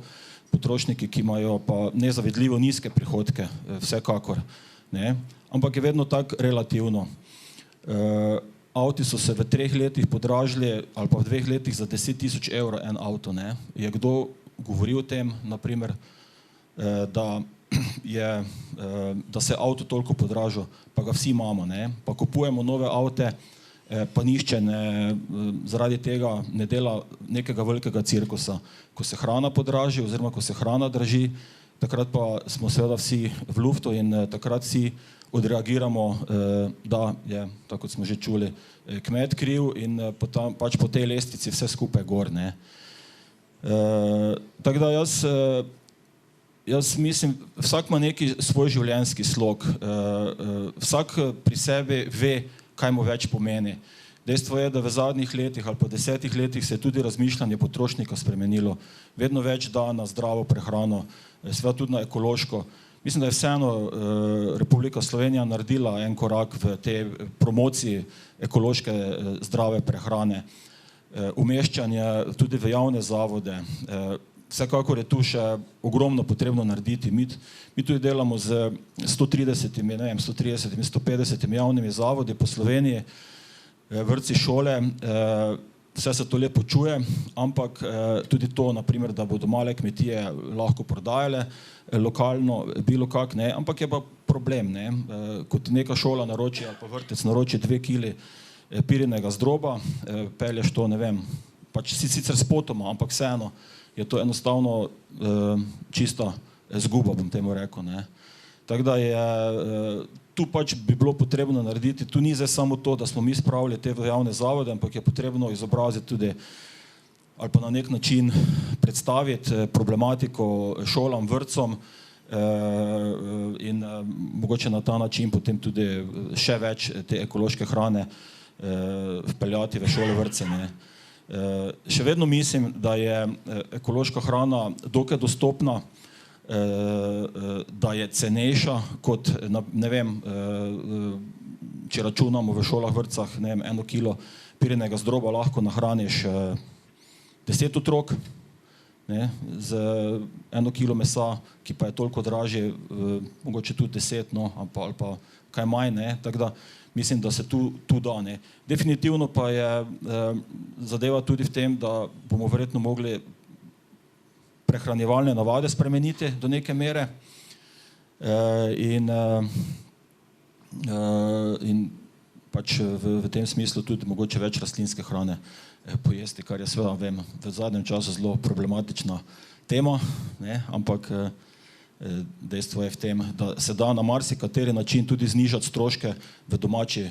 potrošniki, ki imajo pa nezavidljivo nizke prihodke, vsekakor, ne, ampak je vedno tako relativno. Avti so se v 3 letih podražili ali pa v 2 letih za 10 000 evrov en avto, ne. Je kdo govoril o tem, naprimer, da se avto toliko podražil, pa ga vsi imamo, ne, pa kupujemo nove avte, pa nišče zaradi tega ne dela nekega velikega cirkusa. Ko se hrana podraži oziroma ko se hrana draži, takrat pa smo seveda vsi v luftu in takrat vsi odreagiramo, da je, tako kot smo že čuli, kmet kriv in pač po tej lestvici vse skupaj gor, ne. Tako da jaz mislim, vsak ima neki svoj življenjski slog, vsak pri sebi ve, kaj mu več pomeni. Dejstvo je, da v zadnjih letih ali po 10 letih se je tudi razmišljanje potrošnika spremenilo. Vedno več da na zdravo prehrano, seveda tudi na ekološko. Mislim, da je vseeno Republika Slovenija naredila en korak v tej promociji ekološke zdrave prehrane, umeščanje tudi v javne zavode. Vsekakor je tu še ogromno potrebno narediti. Mi tudi delamo z 130, 150 javnimi zavodi po Sloveniji, vrtci, šole, vse se to lepo čuje, ampak tudi to, naprimer, da bodo male kmetije lahko prodajale lokalno, bilo kak, ne, ampak je pa problem, ne, kot neka šola naroči ali pa vrtec naroči 2 kili pirinega zdroba, pelješ to, ne vem, pač sicer spotoma, ampak vseeno, je to enostavno čista zguba, bom temu rekel. Ne. Tako da je tu pač bi bilo potrebno narediti, tu ni zdaj samo to, da smo mi spravili te javne zavode, ampak je potrebno izobraziti tudi ali pa na nek način predstaviti problematiko šolam, vrtcom in mogoče na ta način potem tudi še več te ekološke hrane vpeljati v šole, vrtce. Ne. Še vedno mislim, da je ekološka hrana dokaj dostopna, da je cenejša kot, ne vem, če računamo v šolah, vrtcah, ne vem, 1 kilo pirinega zdroba lahko nahraniš 10 otrok, ne, z 1 kilo mesa, ki pa je toliko dražje, mogoče tudi 10, no, ali pa kaj manj, ne, tako da mislim, da se tu da, ne. Definitivno pa je zadeva tudi v tem, da bomo verjetno mogli prehranjevalne navade spremeniti do neke mere in pač v tem smislu tudi mogoče več rastlinske hrane pojesti, kar je seveda, vem, v zadnjem času zelo problematična tema, ne, ampak dejstvo je v tem, da se da na marsikateri način tudi znižati stroške v domači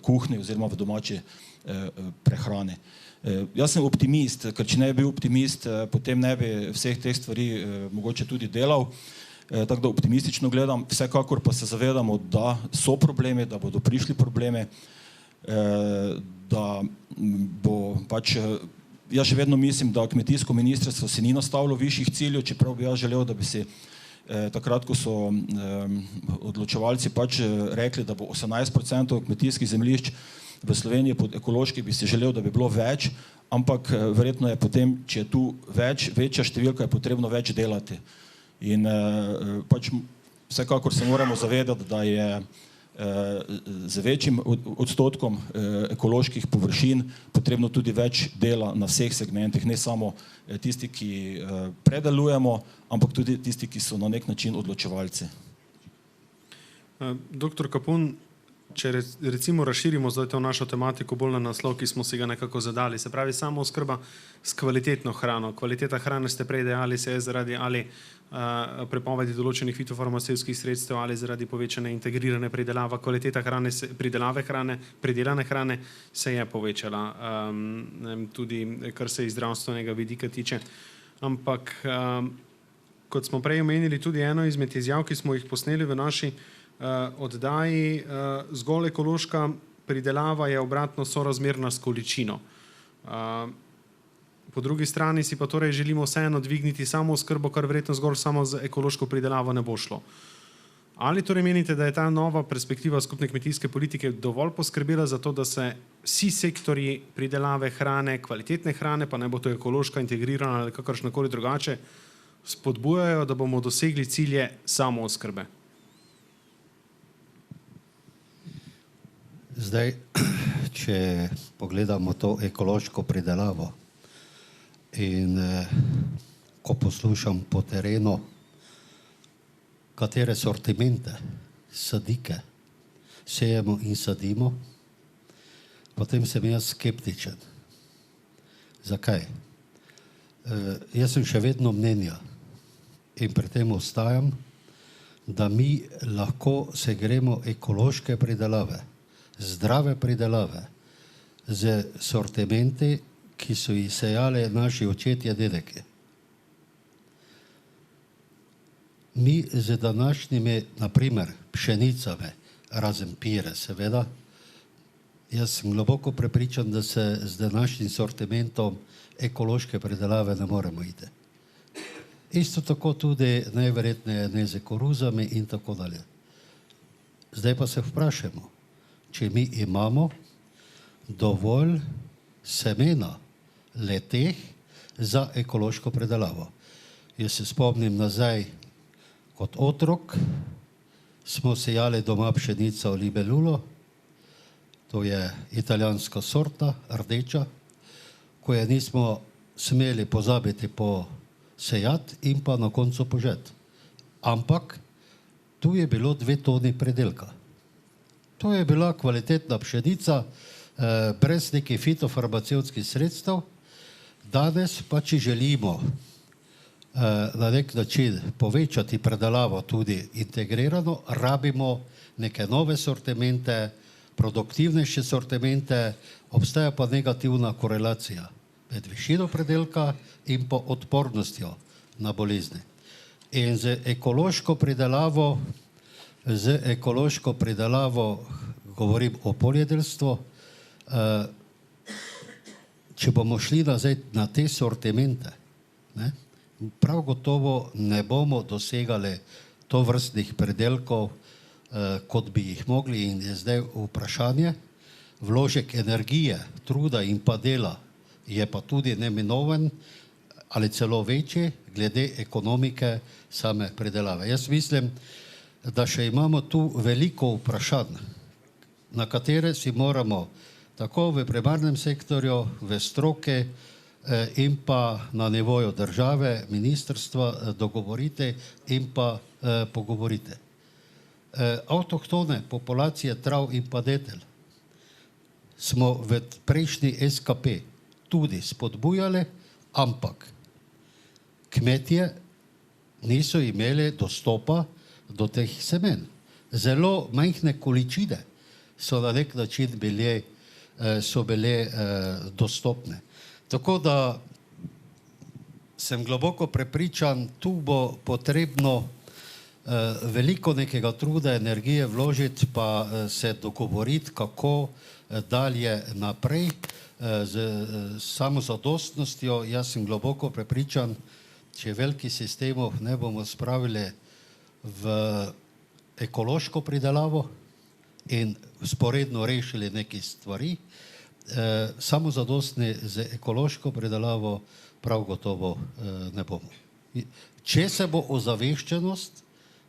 kuhinji oziroma v domači prehrani. Jaz sem optimist, ker če ne bi bil optimist, potem ne bi vseh teh stvari mogoče tudi delal, tako da optimistično gledam, vsekakor pa se zavedamo, da so problemi, da bodo prišli problemi, da bo pač, jaz še vedno mislim, da kmetijsko ministrstvo si ni nastavilo višjih ciljev, čeprav bi jaz želel, da bi si takrat, ko so odločevalci pač rekli, da bo 18% kmetijskih zemljišč v Sloveniji pod ekološki, bi si želel, da bi bilo več, ampak verjetno je potem, če je tu večja številka, je potrebno več delati. In pač vsekakor se moramo zavedati, da je z večjim odstotkom ekoloških površin potrebno tudi več dela na vseh segmentih, ne samo tisti, ki predelujemo, ampak tudi tisti, ki so na nek način odločevalci. Doktor Kapun, če recimo razširimo zdaj to našo tematiko bolj na naslov, ki smo si ga nekako zadali, se pravi samo oskrba s kvalitetno hrano. Kvaliteta hrane ste prej dejali, se je zaradi ali prepovedi določenih fitofarmacevtskih sredstev ali zaradi povečane integrirane pridelave. Kvaliteta hrane, pridelane hrane se je povečala, tudi kar se iz zdravstvenega vidika tiče. Ampak, kot smo prej omenili, tudi eno izmed izjav, ki smo jih posneli v naši oddaji, zgolj ekološka pridelava je obratno sorazmerna s količino. Po drugi strani si pa torej želimo vseeno dvigniti samo oskrbo, kar verjetno zgolj samo z ekološko pridelavo ne bo šlo. Ali torej menite, da je ta nova perspektiva skupne kmetijske politike dovolj poskrbela za to, da se vsi sektorji pridelave hrane, kvalitetne hrane, pa ne bo to ekološka, integrirana ali kakršnakoli drugače, spodbujajo, da bomo dosegli cilje samooskrbe? Zdaj, če pogledamo to ekološko pridelavo in ko poslušam po terenu, katere sortimente, sadike sejemo in sadimo, potem sem jaz skeptičen. Zakaj? Jaz sem še vedno mnenja in pri tem ostajam, da mi lahko se gremo ekološke pridelave, zdrave pridelave z sortimenti, ki so jih sejali naši očetje, dedeki. Mi z današnjimi, naprimer, pšenicami, razen pire, seveda, jaz sem globoko prepričan, da se z današnjim sortimentom ekološke pridelave ne moremo iti. Isto tako tudi najverjetneje ne z koruzami in tako dalje. Zdaj pa se vprašamo, če mi imamo dovolj semena leteh za ekološko predelavo. Jaz se spomnim nazaj, kot otrok smo sejali doma pšenico Libelulo, to je italijanska sorta, rdeča, ko je nismo smeli pozabiti posejati in pa na koncu požeti. Ampak tu je bilo 2 toni predelka. To je bila kvalitetna pšenica, brez nekih fitofarmacevtskih sredstev. Danes pa, če želimo na nek način povečati predelavo tudi integrirano, rabimo neke nove sortimente, produktivnejše sortimente, obstaja pa negativna korelacija med višino predelka in pa odpornostjo na bolezni. In z ekološko pridelavo, govorim o poljedelstvu, če bomo šli nazaj na te sortimente, ne, prav gotovo ne bomo dosegali tovrstnih predelkov, kot bi jih mogli, in je zdaj vprašanje, vložek energije, truda in pa dela je pa tudi neminoven ali celo večji glede ekonomike same predelave. Jaz mislim, da še imamo tu veliko vprašanj, na katere si moramo tako v primarnem sektorju, v stroke in pa na nivoju države, ministrstva dogovoriti in pa pogovoriti. Avtohtone populacije trav in pa detel smo v prejšnji SKP tudi spodbujali, ampak kmetje niso imeli dostopa do teh semen. Zelo majhne količine so na nek način bile dostopne. Tako da sem globoko prepričan, tu bo potrebno veliko nekega truda, energije vložiti, pa se dogovoriti, kako dalje naprej z samozadostnostjo. Jaz sem globoko prepričan, če velikih sistemov ne bomo spravili v ekološko pridelavo in sporedno rešili nekaj stvari, samozadostni z ekološko pridelavo prav gotovo ne bomo. Če se bo ozaveščenost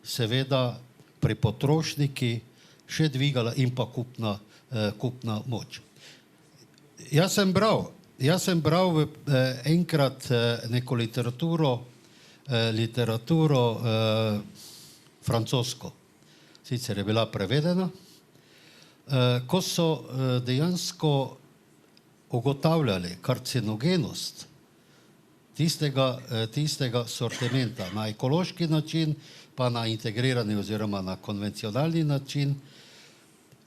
seveda pri potrošniki še dvigala in pa kupna moč. Jaz sem bral enkrat neko literaturo francosko, sicer je bila prevedena, ko so dejansko ugotavljali karcinogenost tistega sortimenta na ekološki način, pa na integrirani oziroma na konvencionalni način.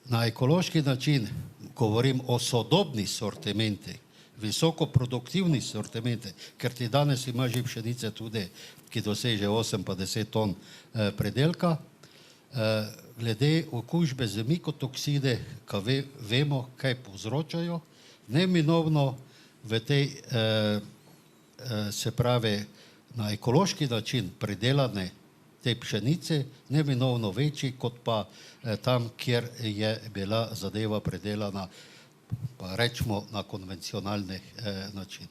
Na ekološki način govorim o sodobnih sortimentih, visokoproduktivnih sortimentih, ker ti danes ima že pšenice tudi, ki doseže 8 pa 10 ton predelka. Glede okužbe z mikotoksidi, ki vemo, kaj povzročajo, neminovno v tej, se pravi, na ekološki način predelane te pšenice, neminovno večji, kot pa tam, kjer je bila zadeva predelana, pa rečemo, na konvencionalni način.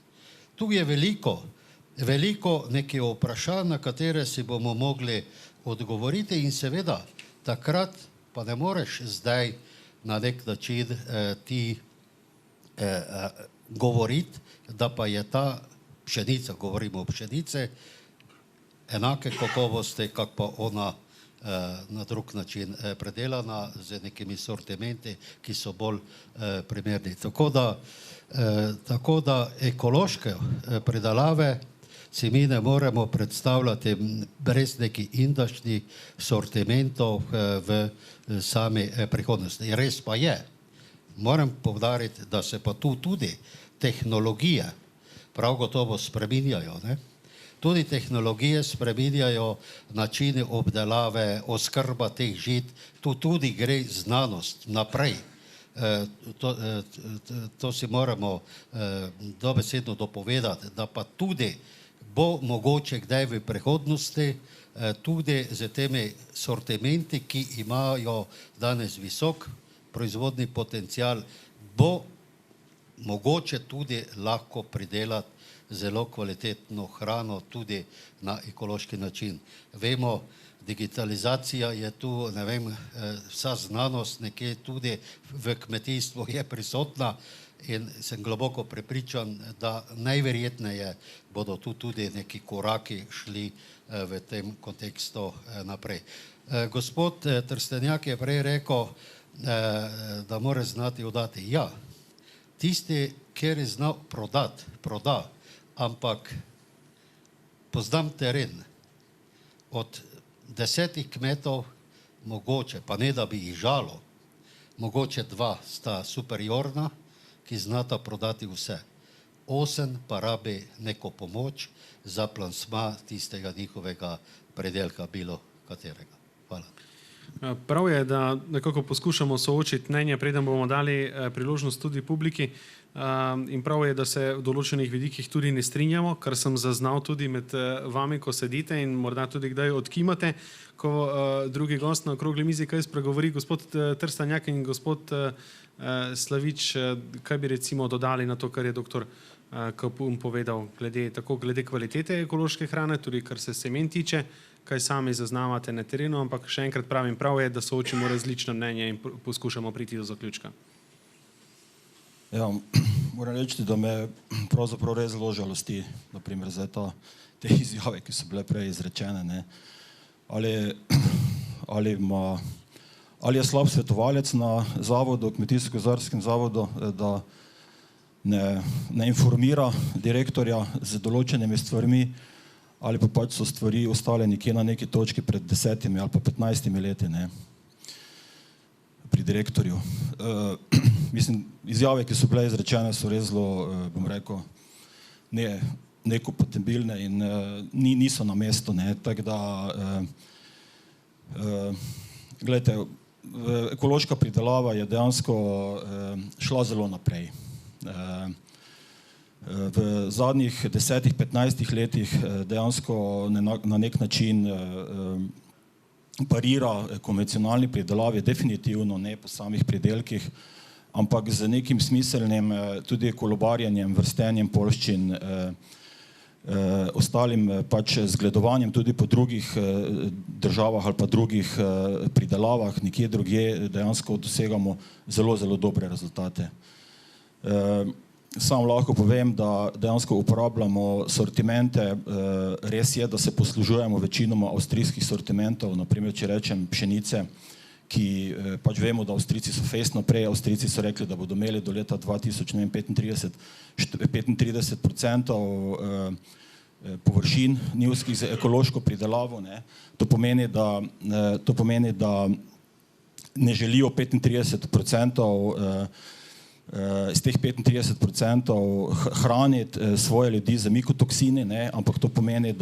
Tu je veliko nekih vprašanj, na katere si bomo mogli odgovoriti, in seveda takrat pa ne moreš zdaj na nek način ti govoriti, da pa je ta pšenica, govorimo o pšenice, enake kakovosti, kak pa ona na drug način predelana z nekimi sortimenti, ki so bolj primerni. Tako da ekološke predelave si mi ne moremo predstavljati brez nekih indašnih sortimentov v sami prihodnosti. Res pa je, moram poudariti, da se pa tu tudi tehnologije prav gotovo spreminjajo, ne? Tudi tehnologije spreminjajo načine obdelave, oskrba teh žit, tu tudi gre znanost naprej. To si moramo dobesedno dopovedati, da pa tudi bo mogoče kdaj v prihodnosti tudi z temi sortimenti, ki imajo danes visok proizvodni potencial, bo mogoče tudi lahko pridelati zelo kvalitetno hrano tudi na ekološki način. Vemo, digitalizacija je tu, ne vem, vsa znanost nekje tudi v kmetijstvu je prisotna, in sem globoko prepričan, da najverjetneje bodo tu tudi neki koraki šli v tem kontekstu naprej. Gospod Trstenjak je prej rekel, da mora znati oddati. Ja, tisti, kjer je znal prodati, proda, ampak poznam teren. Od 10 kmetov, mogoče, pa ne da bi jih žalo, mogoče 2 sta superiorna, ki znata prodati vse. 8 pa rabi neko pomoč za plasma tistega njihovega predelka, bilo katerega. Hvala. Prav je, da nekako poskušamo soočiti mnenja, preden bomo dali priložnost tudi publiki. In prav je, da se v določenih vidikih tudi ne strinjamo, kar sem zaznal tudi med vami, ko sedite in morda tudi kdaj odkimate, ko drugi gost na okrogli mizi kaj spregovori. Gospod Trstanjak in gospod Slavič, kaj bi recimo dodali na to, kar je doktor Kapun povedal, glede kvalitete ekološke hrane, tudi kar se semen tiče, kaj sami zaznavate na terenu, ampak še enkrat pravim, prav je, da soočimo različna mnenja in poskušamo priti do zaključka. Ja, moram reči, da me pravzaprav res zelo žalosti, naprimer za te izjave, ki so bile prej izrečene, ne. Ali je slab svetovalec na zavodu, kmetijsko-gozdarskem zavodu, da ne informira direktorja z določenimi stvarmi, ali pa pač so stvari ostale nekje na neki točki pred 10 ali pa 15 leti, ne, pri direktorju. Mislim, izjave, ki so bile izrečene, so res zelo, bom rekel, nekompatibilne in niso na mestu, ne, tako da, gledajte, ekološka pridelava je dejansko šla zelo naprej. V zadnjih 10-15 letih dejansko na nek način parira konvencionalni pridelavi, definitivno ne po samih pridelkih, ampak z nekim smiselnim tudi kolobarjenjem, vrstenjem poljščin, ostalim pač zgledovanjem tudi po drugih državah ali pa drugih pridelavah, nekje drugje dejansko dosegamo zelo, zelo dobre rezultate. Sam lahko povem, da dejansko uporabljamo sortimente, res je, da se poslužujemo večinoma avstrijskih sortimentov, naprimer, če rečem pšenice, ki pač vemo, da Avstrijci so fejst naprej, Avstrijci so rekli, da bodo imeli do leta 2035 35% površin njivskih za ekološko pridelavo, ne. To pomeni, da ne želijo 35% iz teh 35% hraniti svoje ljudi z mikotoksini, ne, ampak to pomeni,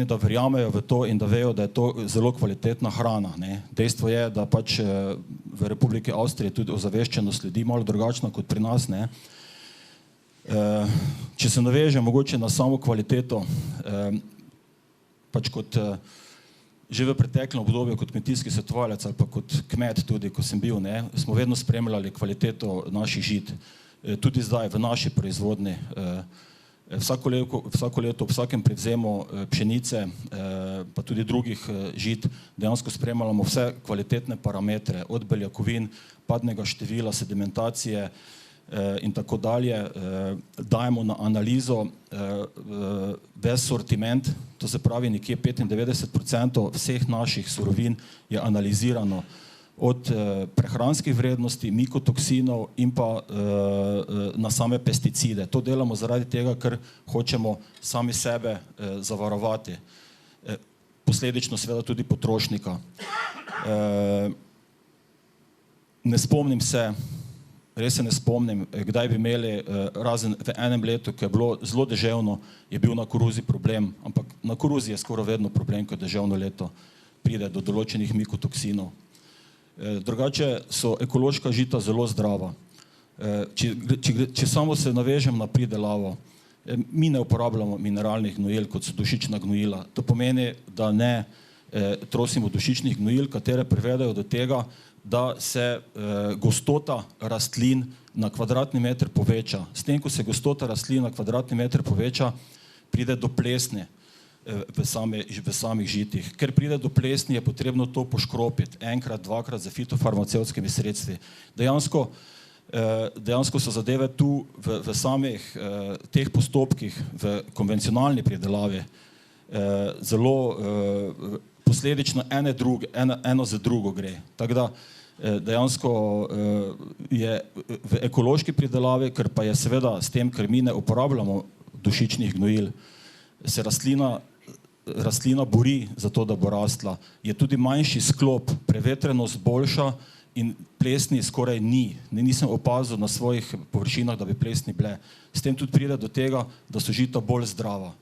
da verjamejo v to in da vejo, da je to zelo kvalitetna hrana, ne. Dejstvo je, da pač v Republiki Avstriji tudi ozaveščenost ljudi malo drugačna kot pri nas, ne. Če se navežem mogoče na samo kvaliteto, pač kot že v preteklem obdobju kot kmetijski svetovalec ali pa kot kmet tudi, ko sem bil, ne, smo vedno spremljali kvaliteto naših žit. Tudi zdaj v naši proizvodnji. Vsako leto ob vsakem prevzemu pšenice pa tudi drugih žit dejansko spremljamo vse kvalitetne parametre, od beljakovin, padnega števila, sedimentacije in tako dalje. Dajemo na analizo ves sortiment, to se pravi nekje 95% vseh naših surovin je analizirano od prehranskih vrednosti, mikotoksinov in pa na same pesticide. To delamo zaradi tega, ker hočemo sami sebe zavarovati. Posledično seveda tudi potrošnika. Ne spomnim se, res se ne spomnim, kdaj bi imeli, razen v enem letu, ko je bilo zelo deževno, je bil na koruzi problem, ampak na koruzi je skoraj vedno problem, ko je deževno leto, pride do določenih mikotoksinov. Drugače so ekološka žita zelo zdrava. Če samo se navežem na pridelavo, mi ne uporabljamo mineralnih gnojil, kot so dušična gnojila. To pomeni, da ne trosimo dušičnih gnojil, katere privedajo do tega, da se gostota rastlin na kvadratni meter poveča. S tem, ko se gostota rastlin na kvadratni meter poveča, pride do plesni v samih žitih. Ker pride do plesni, je potrebno to poškropiti enkrat, dvakrat z fitofarmacevtskimi sredstvi. Dejansko so zadeve tu v samih teh postopkih, v konvencionalni pridelavi, zelo posledično eno za drugo gre. Tako da dejansko je v ekološki pridelavi, ker pa je seveda s tem, ker mi ne uporabljamo dušičnih gnojil, se rastlina bori za to, da bo rastla. Je tudi manjši sklop, prevetrenost boljša in plesni skoraj ni. Nisem opazil na svojih površinah, da bi plesni bile. S tem tudi pride do tega, da so žita bolj zdrava.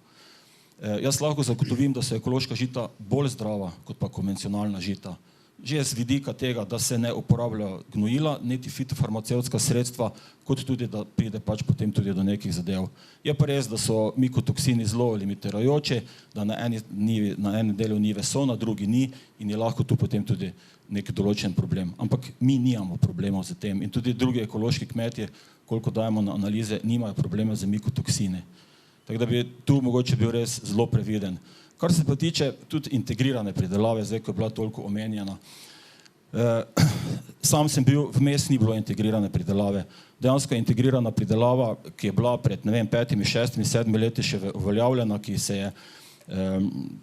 Jaz lahko zagotovim, da so ekološka žita bolj zdrava kot pa konvencionalna žita. Že z vidika tega, da se ne uporabljajo gnojila, niti fitofarmacevtska sredstva, kot tudi, da pride pač potem tudi do nekih zadev. Je pa res, da so mikotoksini zelo limitirajoči, da na enem delu njive so, na drugi ni in je lahko tu potem tudi nek določen problem. Ampak mi nimamo problemov z tem in tudi drugi ekološki kmetje, koliko dajemo na analize, nimajo probleme z mikotoksini. Tako da bi tu mogoče bil res zelo previden. Kar se pa tiče tudi integrirane pridelave, zdaj, ko je bila toliko omenjena. Sam sem bil, vmes ni bilo integrirane pridelave. Dejansko integrirana pridelava, ki je bila pred 5, 6, 7 leti še uveljavljena, ki se je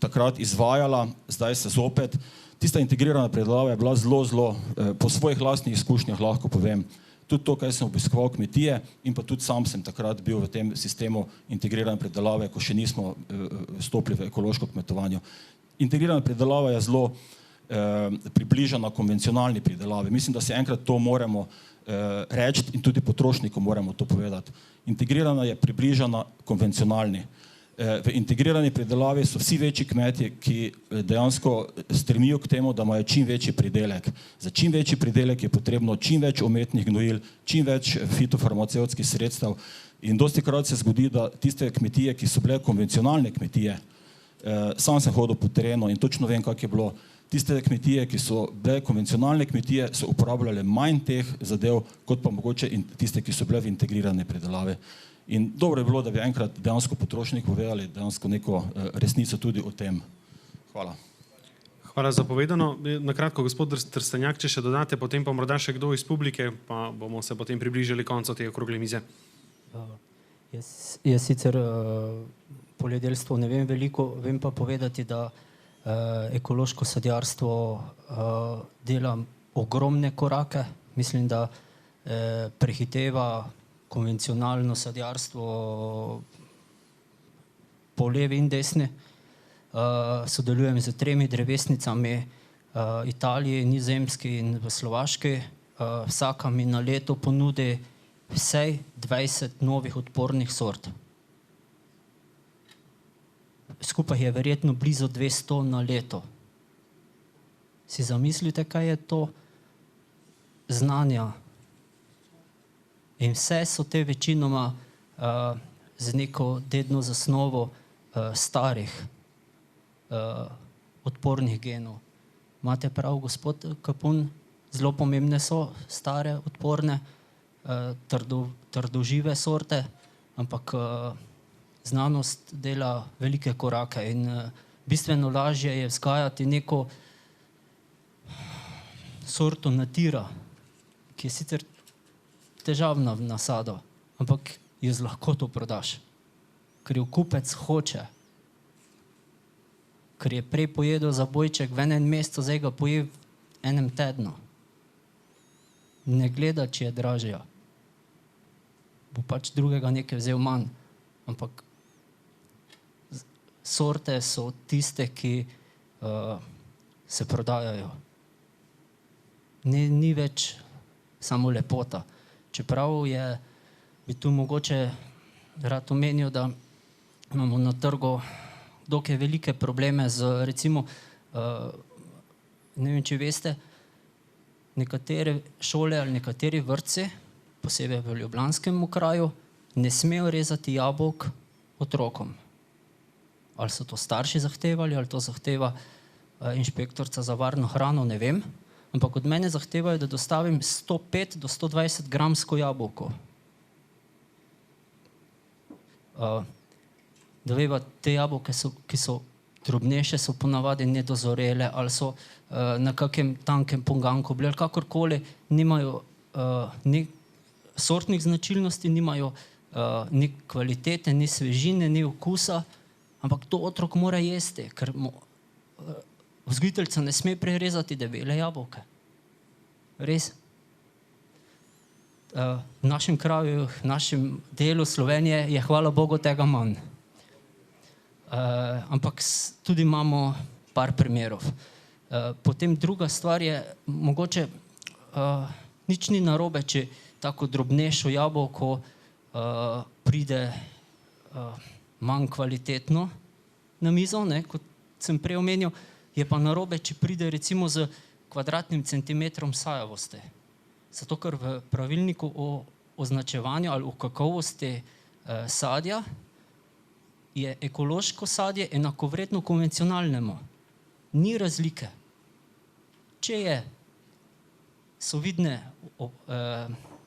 takrat izvajala, zdaj se zopet. Tista integrirana pridelava je bila zelo, po svojih lastnih izkušnjah lahko povem, tudi to, kaj sem obiskoval kmetije in pa tudi sam sem takrat bil v tem sistemu integrirane pridelave, ko še nismo stopili v ekološko kmetovanje. Integrirana pridelava je zelo približana konvencionalni pridelavi. Mislim, da se enkrat to moramo reči in tudi potrošnikom moramo to povedati. Integrirana je približana konvencionalni. V integrirani pridelavi so vsi večji kmetje, ki dejansko stremijo k temu, da imajo čim večji pridelek. Za čim večji pridelek je potrebno čim več umetnih gnojil, čim več fitofarmacevtskih sredstev in dostikrat se zgodi, da tiste kmetije, ki so bile konvencionalne kmetije, sam sem hodil po terenu in točno vem, kak je bilo. Tiste kmetije, ki so bile konvencionalne kmetije, so uporabljale manj teh zadev, kot pa mogoče tiste, ki so bile v integrirane pridelave. In dobro je bilo, da bi enkrat dejansko potrošnik povedali dejansko neko resnico tudi o tem. Hvala. Hvala za povedano. Na kratko, gospod Trstenjak, če še dodate, potem pa morda še kdo iz publike, pa bomo se potem približali koncu te okrogle mize. Jaz sicer poljedelstvo ne vem veliko, vem pa povedati, da ekološko sadjarstvo dela ogromne korake. Mislim, da prehiteva konvencionalno sadjarstvo po levi in desni. Sodelujem z 3 drevesnicami, Italiji, Nizozemski in v Slovaški. Vsaka mi na leto ponudi vsaj 20 novih odpornih sort. Skupaj je verjetno blizu 200 na leto. Si zamislite, kaj je to znanja? In vse so te večinoma z neko dedno zasnovo starih odpornih genov. Imate prav, gospod Kapun, zelo pomembne so stare, odporne, trdožive sorte, ampak znanost dela velike korake in bistveno lažje je vzgajati neko sorto natira, ki je sicer težavna v nasadu, ampak jo z lahkoto prodaš, ker jo kupec hoče, ker je prej pojedel zabojček v enem mesecu, zdaj ga poje v enem tednu. Ne gleda, če je dražja. Bo pač drugega nekaj vzel manj, ampak sorte so tiste, ki se prodajajo. Ni več samo lepota. Čeprav bi tu mogoče rad omenil, da imamo na trgu dokaj velike probleme z, recimo, ne vem, če veste, nekatere šole ali nekateri vrtci, posebej v ljubljanskem kraju, ne smejo rezati jabolk otrokom. Ali so to starši zahtevali, ali to zahteva inšpektorica za varno hrano, ne vem. Ampak od mene zahtevajo, da dostavim 105 do 120 gramsko jabolko. Da veva, te jabolke, ki so drobnejše, so ponavadi nedozorele ali so na kakem tankem ponganku bili ali kakorkoli, nimajo sortnih značilnosti, nimajo ni kvalitete, ni svežine, ni okusa, ampak to otrok mora jesti, ker vzgojiteljica ne sme prerezati debele jabolke. Res. V našem kraju, v našem delu Slovenije je, hvala Bogu, tega manj. ampak tudi imamo par primerov. Potem druga stvar je, mogoče nič ni narobe, če tako drobnejšo jabolko pride manj kvalitetno na mizo, ne, kot sem prej omenil, je pa narobe, če pride recimo z kvadratnim centimetrom sajavosti. Zato, ker v pravilniku o označevanju ali o kakovosti sadja je ekološko sadje enakovredno konvencionalnemu. Ni razlike. Če so vidne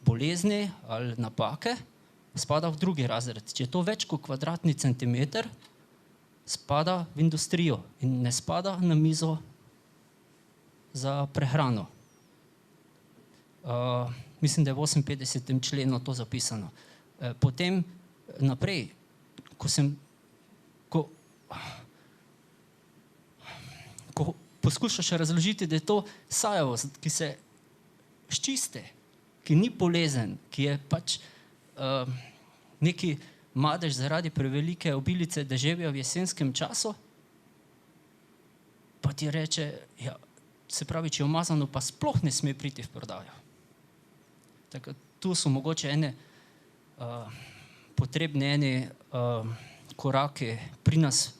bolezni ali napake, spada v drugi razred. Če je to več kot kvadratni centimeter, spada v industrijo in ne spada na mizo za prehrano. Mislim, da je v 58. členu to zapisano. Potem naprej, ko poskušaš razložiti, da je to sajavost, ki se ščiste, ki ni bolezen, ki je pač neki madež zaradi prevelike obilice deževja v jesenskem času, pa ti reče, ja, se pravi, če je umazano, pa sploh ne sme priti v prodajo. Tako, tu so mogoče potrebni koraki pri nas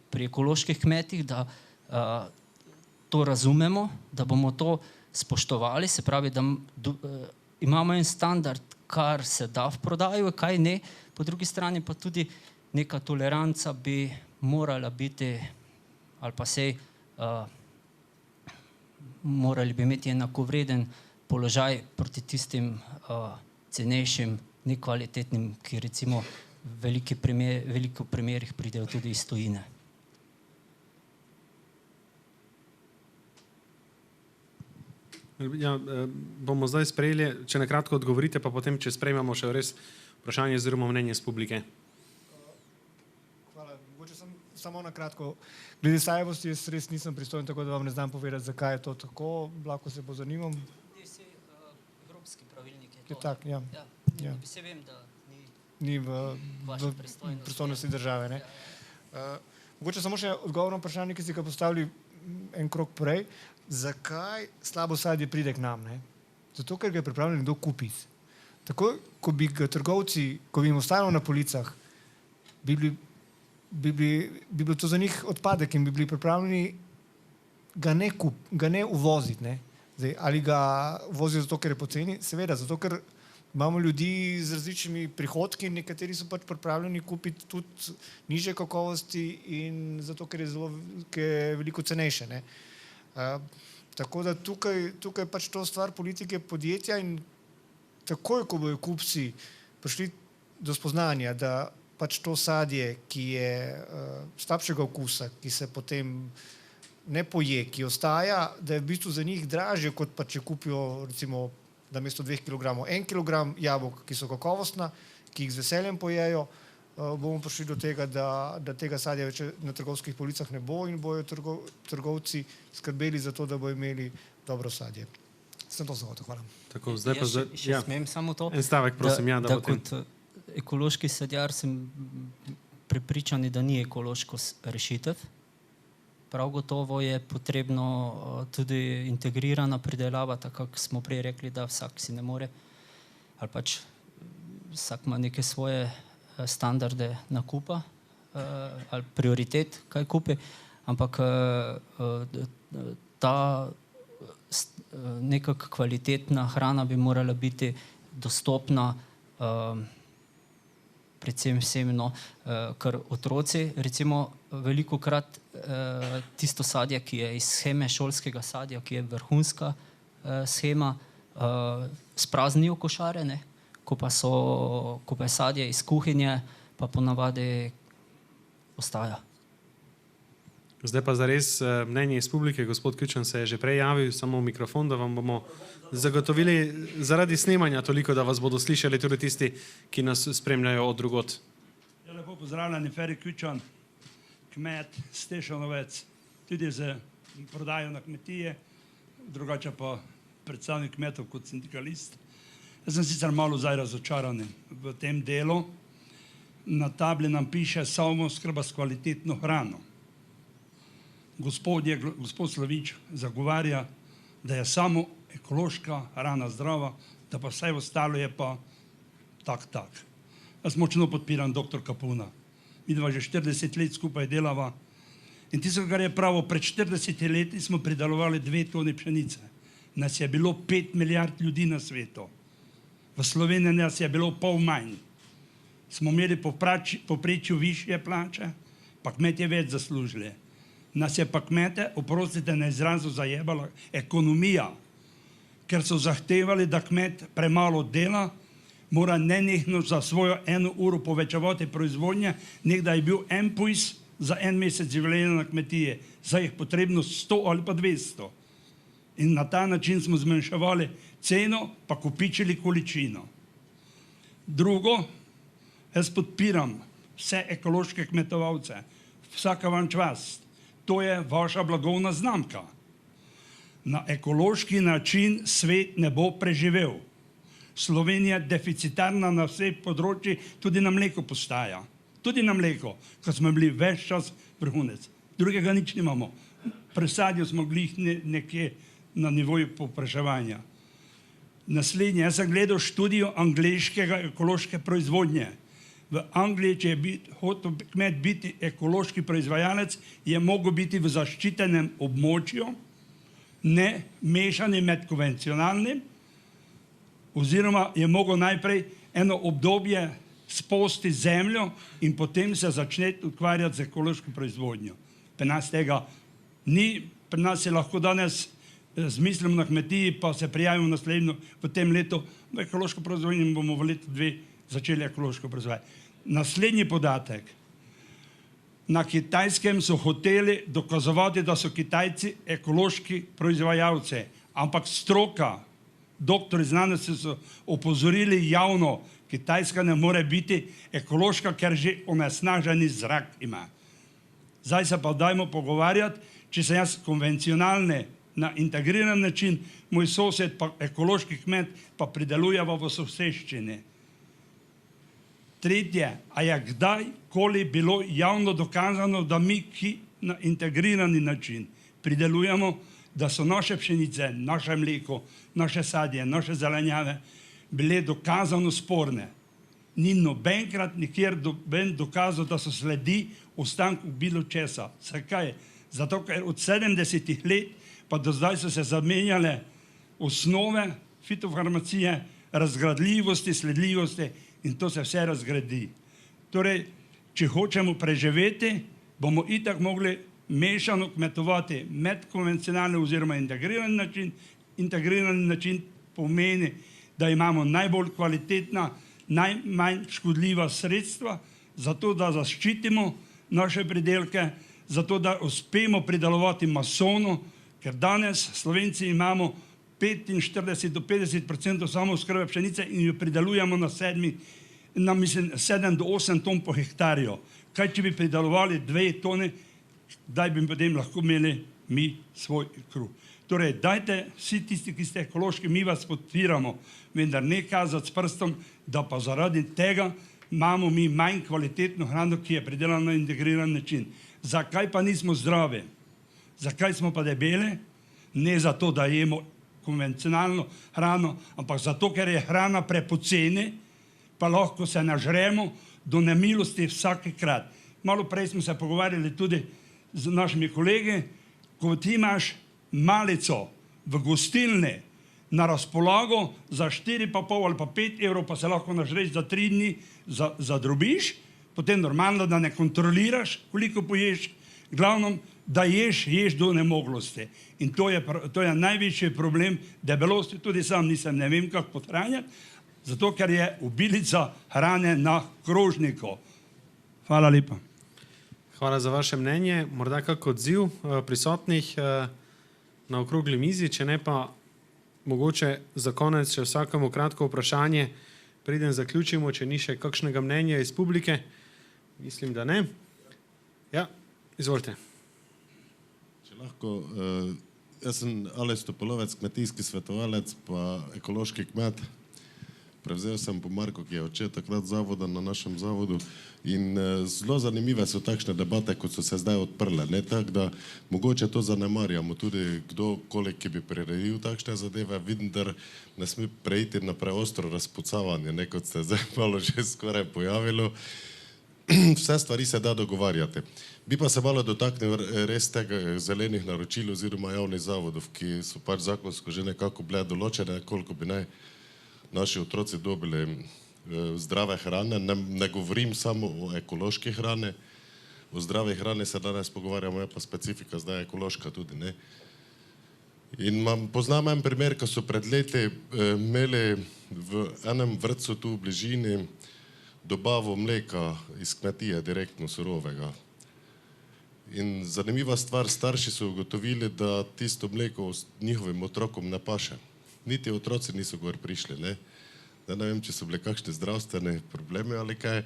pri ekoloških kmetih, da to razumemo, da bomo to spoštovali, se pravi, da imamo en standard, kar se da v prodajo, kaj ne, po drugi strani pa tudi neka toleranca bi morala biti, ali pa sej morali bi imeti enakovreden položaj proti tistim cenejšim, nekvalitetnim, ki recimo v veliko primerih pridejo tudi iz tujine. Ja, bomo zdaj sprejeli, če nakratko odgovorite, pa potem, če sprejmemo še res vprašanje oziroma mnenje z publike. Hvala. Mogoče samo na kratko. Glede sajavosti, jaz res nisem pristojen, tako da vam ne znam povedati, zakaj je to tako. Lahko se pozanimam. Evropski pravilnik je Je tak, ja. Ja. Se vem, da ni v pristojnosti države. Ne? Mogoče samo še odgovor na vprašanje, ki ste ga postavili en krog prej. Zakaj slabo sadje pride k nam? Ne? Zato, ker ga je pripravljen nekdo kupiti. Tako, ko bi ga trgovci, ko bi jim ostalo na policah, bi bilo to za njih odpadek in bi bili pripravljeni ga ne uvoziti. Ne? Zdaj, ali ga vozijo zato, ker je poceni? Seveda, zato, ker imamo ljudi z različnimi prihodki, nekateri so pač pripravljeni kupiti tudi nižje kakovosti in zato, ker je veliko cenejše. Ne? Tako da tukaj pač to stvar politike podjetja in takoj, ko bojo kupci prišli do spoznanja, da pač to sadje, ki je slabšega okusa, ki se potem ne poje, ki ostaja, da je v bistvu za njih dražje, kot pa če kupijo recimo namesto 2 kg 1 kg jabolk, ki so kakovostna, ki jih z veseljem pojejo, bomo prišli do tega, da tega sadja več na trgovskih policah ne bo in bojo trgovci skrbeli za to, da bojo imeli dobro sadje. Sem to zahotel, hvala. Tako, zdaj pa Še smem samo to, en stavek, prosim, da kot ekološki sadjar sem prepričan, da ni ekološko rešitev. Prav gotovo je potrebno tudi integrirana pridelava, tako kako smo prej rekli, da vsak si ne more, ali pač vsak ima neke svoje standarde nakupa ali prioritet, kaj kupi, ampak ta nekak kvalitetna hrana bi morala biti dostopna predvsem vsem, ker otroci, recimo velikokrat tisto sadje, ki je iz sheme šolskega sadja, ki je vrhunska shema, spraznijo košare, ne? Ko pa je sadje iz kuhinje, pa ponavadi ostaja. Zdaj pa zares mnenje iz publike. Gospod Küčan se je že prej javil, samo v mikrofon, da vam bomo zagotovili zaradi snemanja toliko, da vas bodo slišali tudi tisti, ki nas spremljajo od drugot. Ja, lepo pozdravljeni, Feri Küčan, kmet, Stešanovec, tudi z prodajo na kmetije, drugače pa predstavnik kmetov kot sindikalist. Jaz sem sicer malo zdaj razočaran v tem delu. na tabli nam piše samooskrba s kvalitetno hrano. Gospod Slavič zagovarja, da je samo ekološka hrana zdrava, da pa vse ostalo je pa tak. Jaz močno podpiram dr. Kapuna. Midva že 40 let skupaj delava. In tisto, kar je pravo, pred 40 leti smo pridelovali 2 tone pšenice. Nas je bilo 5 milijard ljudi na svetu. V Sloveniji nas je bilo pol manj. Smo imeli povprečju višje plače, pa kmetje več zaslužili. Nas je pa kmete, oprostite na izrazu, zajebala ekonomija, ker so zahtevali, da kmet premalo dela, mora nenehno za svojo 1 uro povečevati proizvodnje, nekdaj je bil en pujs za 1 mesec življenja na kmetije, zdaj je potrebno 100 ali pa 200. In na ta način smo zmanjševali ceno, pa kopičili količino. Drugo, jaz podpiram vse ekološke kmetovalce, vsaka vam čast, to je vaša blagovna znamka. Na ekološki način svet ne bo preživel. Slovenija deficitarna na vseh področjih, tudi na mleko postaja. Tudi na mleko, ko smo bili ves čas vrhunec. Drugega nič nimamo. Pri sadju smo bili nekje na nivoju povpraševanja. Naslednje, jaz sem gledal študijo angleškega ekološke proizvodnje. V Angliji, če je hotel kmet biti ekološki proizvajalec, je mogel biti v zaščitenem območju, ne mešani med konvencionalnim, oziroma je mogel najprej eno obdobje sposti zemljo in potem se začne ukvarjati z ekološko proizvodnjo. Pri nas tega ni, pri nas je lahko danes zmislimo na kmetiji, pa se prijavimo naslednjo v tem letu v ekološko proizvodnjo in bomo v letu 2 začeli ekološko proizvajati. Naslednji podatek. Na Kitajskem so hoteli dokazovati, da so Kitajci ekološki proizvajalci, ampak stroka, doktori znanosti so opozorili javno, Kitajska ne more biti ekološka, ker že onesnaženi zrak ima. Zdaj se pa dajmo pogovarjati, če sem jaz konvencionalni na integriran način, moj sosed pa ekološki kmet pa pridelujeva v soseščini. Tretje, a je kdajkoli bilo javno dokazano, da mi, ki na integrirani način pridelujemo, da so naše pšenice, naše mleko, naše sadje, naše zelenjave bile dokazano sporne. Ni nobenkrat nikjer dokazal, da so sledi ostankov bilo česa. Zakaj? Zato, ker od 70 let pa do zdaj so se zamenjale osnove fitofarmacije, razgradljivosti, sledljivosti in to se vse razgradi. Torej, če hočemo preživeti, bomo itak mogli mešano kmetovati med konvencionalni oziroma integrirani način. Integrirani način pomeni, da imamo najbolj kvalitetna, najmanj škodljiva sredstva, zato da zaščitimo naše pridelke, zato da uspemo pridelovati masovno, ker danes Slovenci imamo 45 do 50% samooskrbe pšenice in jo pridelujemo na 7 do 8 ton po hektarju. Kaj, če bi pridelovali 2 tone, kdaj bi potem lahko imeli mi svoj kruh. Torej, dajte vsi tisti, ki ste ekološki, mi vas podpiramo, vendar ne kazati s prstom, da pa zaradi tega imamo mi manj kvalitetno hrano, ki je pridelana na integriran način. Zakaj pa nismo zdravi? Zakaj smo pa debeli? Ne zato, da jemo konvencionalno hrano, ampak zato, ker je hrana prepoceni, pa lahko se nažremo do nemilosti vsakekrat. Malo prej smo se pogovarjali tudi z našimi kolegi, ko ti imaš malico v gostilni na razpolago za 4,5 ali pa 5 evrov, pa se lahko nažreš za 3 dni, zadrobiš, potem normalno, da ne kontroliraš, koliko poješ, glavno, da ješ do nemoglosti. In to je največji problem debelosti, tudi sam nisem, ne vem, kako podhranjati, zato ker je obilica hrane na krožniku. Hvala lepa. Hvala za vaše mnenje. Morda kak odziv prisotnih na okrogli mizi, če ne pa mogoče za konec še vsakemu kratko vprašanje, preden zaključimo, če ni še kakšnega mnenja iz publike. Mislim, da ne. Ja, izvolite. Lahko, jaz sem Aleš Topolovec, kmetijski svetovalec, pa ekološki kmet. prevzel sem po Marku, ki je oče takrat zavoda na našem zavodu in zelo zanimive so takšne debate, kot so se zdaj odprle. Ne? Tako da mogoče to zanemarjamo tudi kdo, koliko bi priredil takšne zadeve, vidim, da ne sme preiti na preostro razpucavanje, ne? Kot se zdaj malo že skoraj pojavilo. Vse stvari se da dogovarjati. Bi pa se malo dotaknil res tega zelenih naročil oziroma javnih zavodov, ki so pač zakonsko že nekako bile določene, koliko bi naj naši otroci dobili zdrave hrane. Ne govorim samo o ekološki hrani, o zdravi hrani se danes pogovarjamo, je pa specifika zdaj ekološka tudi. Ne? In poznam en primer, ko so pred leti imeli v enem vrtcu tu v bližini dobavo mleka iz kmetije, direktno surovega. In zanimiva stvar, starši so ugotovili, da tisto mleko njihovim otrokom ne paše. Niti otroci niso gor prišli. Ne vem, če so bile kakšne zdravstvene probleme ali kaj.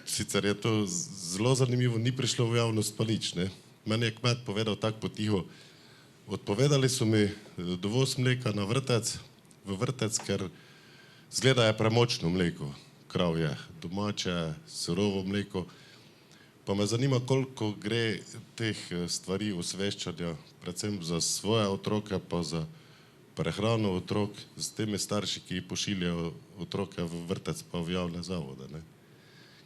Sicer je to zelo zanimivo, ni prišlo v javnost pa nič. Ne. Meni je kmet povedal tako potiho, odpovedali so mi dovoz mleka na vrtec, v vrtec, ker zgleda je premočno mleko. Krav je domače, surovo mleko. Pa me zanima, koliko gre teh stvari osveščanja, predvsem za svoje otroke, pa za prehrano otrok, s temi starši, ki pošiljajo otroke v vrtec pa v javne zavode. Ne.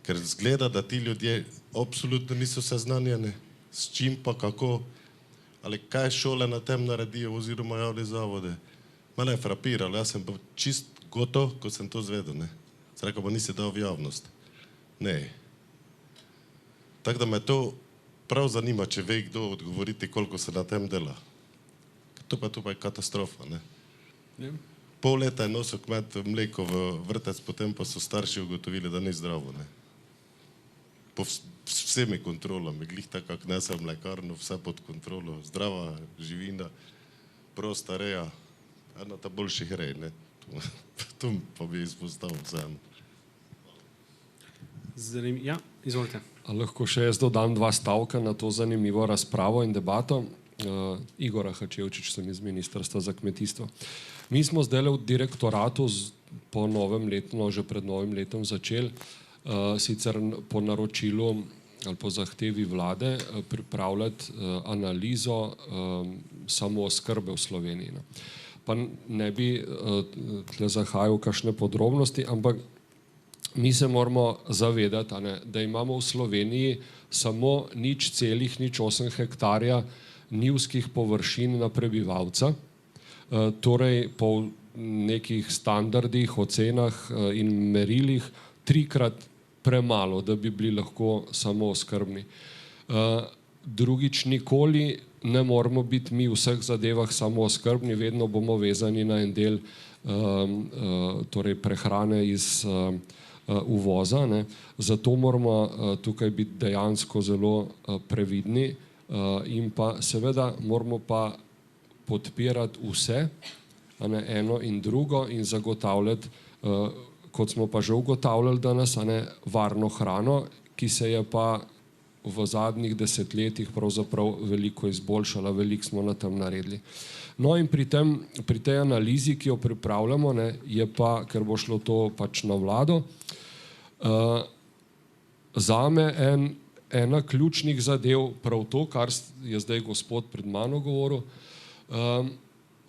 Ker zgleda, da ti ljudje absolutno niso seznanjeni, s čim pa kako, ali kaj šole na tem naredijo oziroma javne zavode. Mene je frapiralo, jaz sem pa čist gotov, ko sem to zvedel. Ne. Rekel, pa nisi dal v javnost. Ne. Tako da me to prav zanima, če ve kdo odgovoriti, koliko se na tem dela. To pa je katastrofa. Ne? Ja. Pol leta je nosil kmet mleko v vrtec, potem pa so starši ugotovili, da ni zdravo. Ne? Po vsemi kontrolami, glih tako, kak nesel mlekarno, vse pod kontrolo, zdrava živina, prosta reja, ena ta boljših rej. Ne? To pa bi izpostavil vseeno. Ja, izvolite. A lahko še jaz dodam 2 stavka na to zanimivo razpravo in debato. Igora Hačevčič sem iz Ministrstva za kmetijstvo. Mi smo zdaj v direktoratu po novem letu, že pred novim letom začeli, sicer po naročilu ali po zahtevi vlade pripravljati analizo samooskrbe v Sloveniji. Pa ne bi tle zahajal v kakšne podrobnosti, ampak mi se moramo zavedati, da imamo v Sloveniji samo 0,08 hektarja njivskih površin na prebivalca, torej po nekih standardih, ocenah in merilih 3-krat premalo, da bi bili lahko samooskrbni. Drugič, nikoli ne moramo biti mi v vseh zadevah samooskrbni, vedno bomo vezani na en del torej prehrane iz uvoza. Ne. Zato moramo tukaj biti dejansko zelo previdni in pa seveda moramo pa podpirati vse, eno in drugo in zagotavljati, kot smo pa že ugotavljali danes, varno hrano, ki se je pa v zadnjih desetletjih pravzaprav veliko izboljšala, veliko smo na tem naredili. No in pri tej analizi, ki jo pripravljamo, je pa, ker bo šlo to pač na vlado, zame ena ključnih zadev prav to, kar je zdaj gospod pred mano govoril,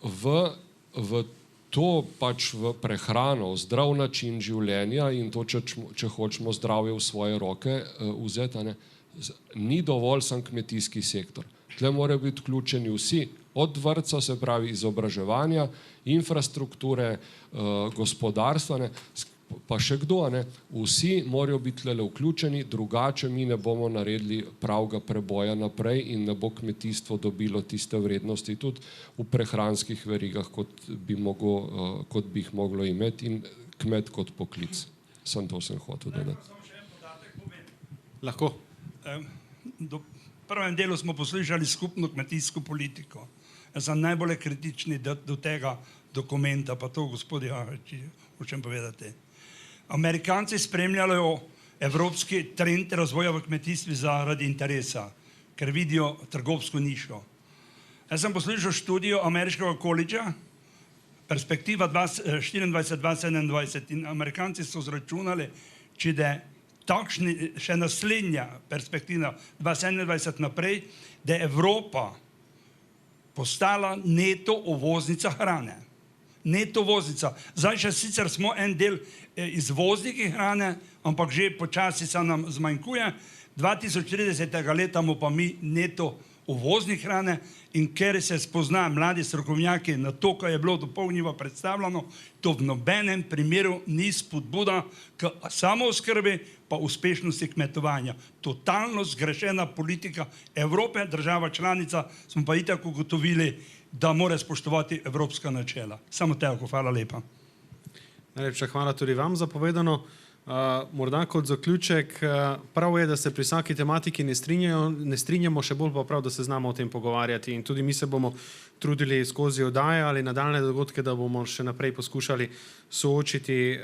v to pač v prehrano, zdrav način življenja in to, če hočemo zdravje v svoje roke vzeti, ni dovolj sam kmetijski sektor. Tle morajo biti vključeni vsi, od vrtca, se pravi izobraževanja, infrastrukture, gospodarstva, pa še kdo, vsi morajo biti tle vključeni, drugače mi ne bomo naredili pravega preboja naprej in ne bo kmetijstvo dobilo tiste vrednosti tudi v prehranskih verigah, kot bi jih moglo imeti in kmet kot poklic. Samo to sem hotel dodati. Lahko. V prvem delu smo poslušali skupno kmetijsko politiko. Jaz sem najbolj kritični do tega dokumenta, pa to gospod Jahač, hočem povedati. Amerikanci spremljajo evropski trend razvoja v kmetijstvu zaradi interesa, ker vidijo trgovsko nišo. Jaz sem poslušal študijo ameriškega koledža, perspektiva 2024-2027 in Amerikanci so zračunali, če da takšni, še naslednja perspektiva 2027 naprej, da je Evropa postala neto uvoznica hrane. Neto uvoznica. Zdaj še sicer smo en del izvozniki hrane, ampak že počasi se nam zmanjkuje. 2030. leta bomo pa mi neto uvoznik hrane in ker se spozna mladi strokovnjaki na to, kar je bilo dopolnjivo predstavljeno, to v nobenem primeru ni spodbuda k samooskrbi pa uspešnosti kmetovanja. Totalno zgrešena politika Evrope, država članica, smo pa itak ugotovili, da mora spoštovati evropska načela. Samo toliko, hvala lepa. Najlepša hvala tudi vam za povedano. Morda kot zaključek, prav je, da se pri vsaki tematiki ne strinjamo, še bolj pa prav, da se znamo o tem pogovarjati in tudi mi se bomo trudili skozi oddaje ali nadaljne dogodke, da bomo še naprej poskušali soočiti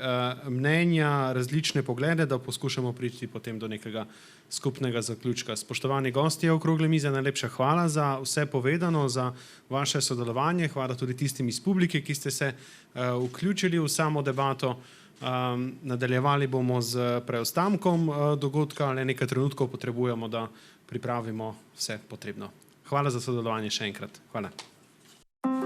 mnenja, različne poglede, da poskušamo priti potem do nekega skupnega zaključka. Spoštovani gostje okrogle mize, najlepša hvala za vse povedano, za vaše sodelovanje, hvala tudi tistim iz publike, ki ste se vključili v samo debato. Nadaljevali bomo z preostankom dogodka, le nekaj trenutkov potrebujemo, da pripravimo vse potrebno. Hvala za sodelovanje še enkrat. Hvala. Thank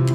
you.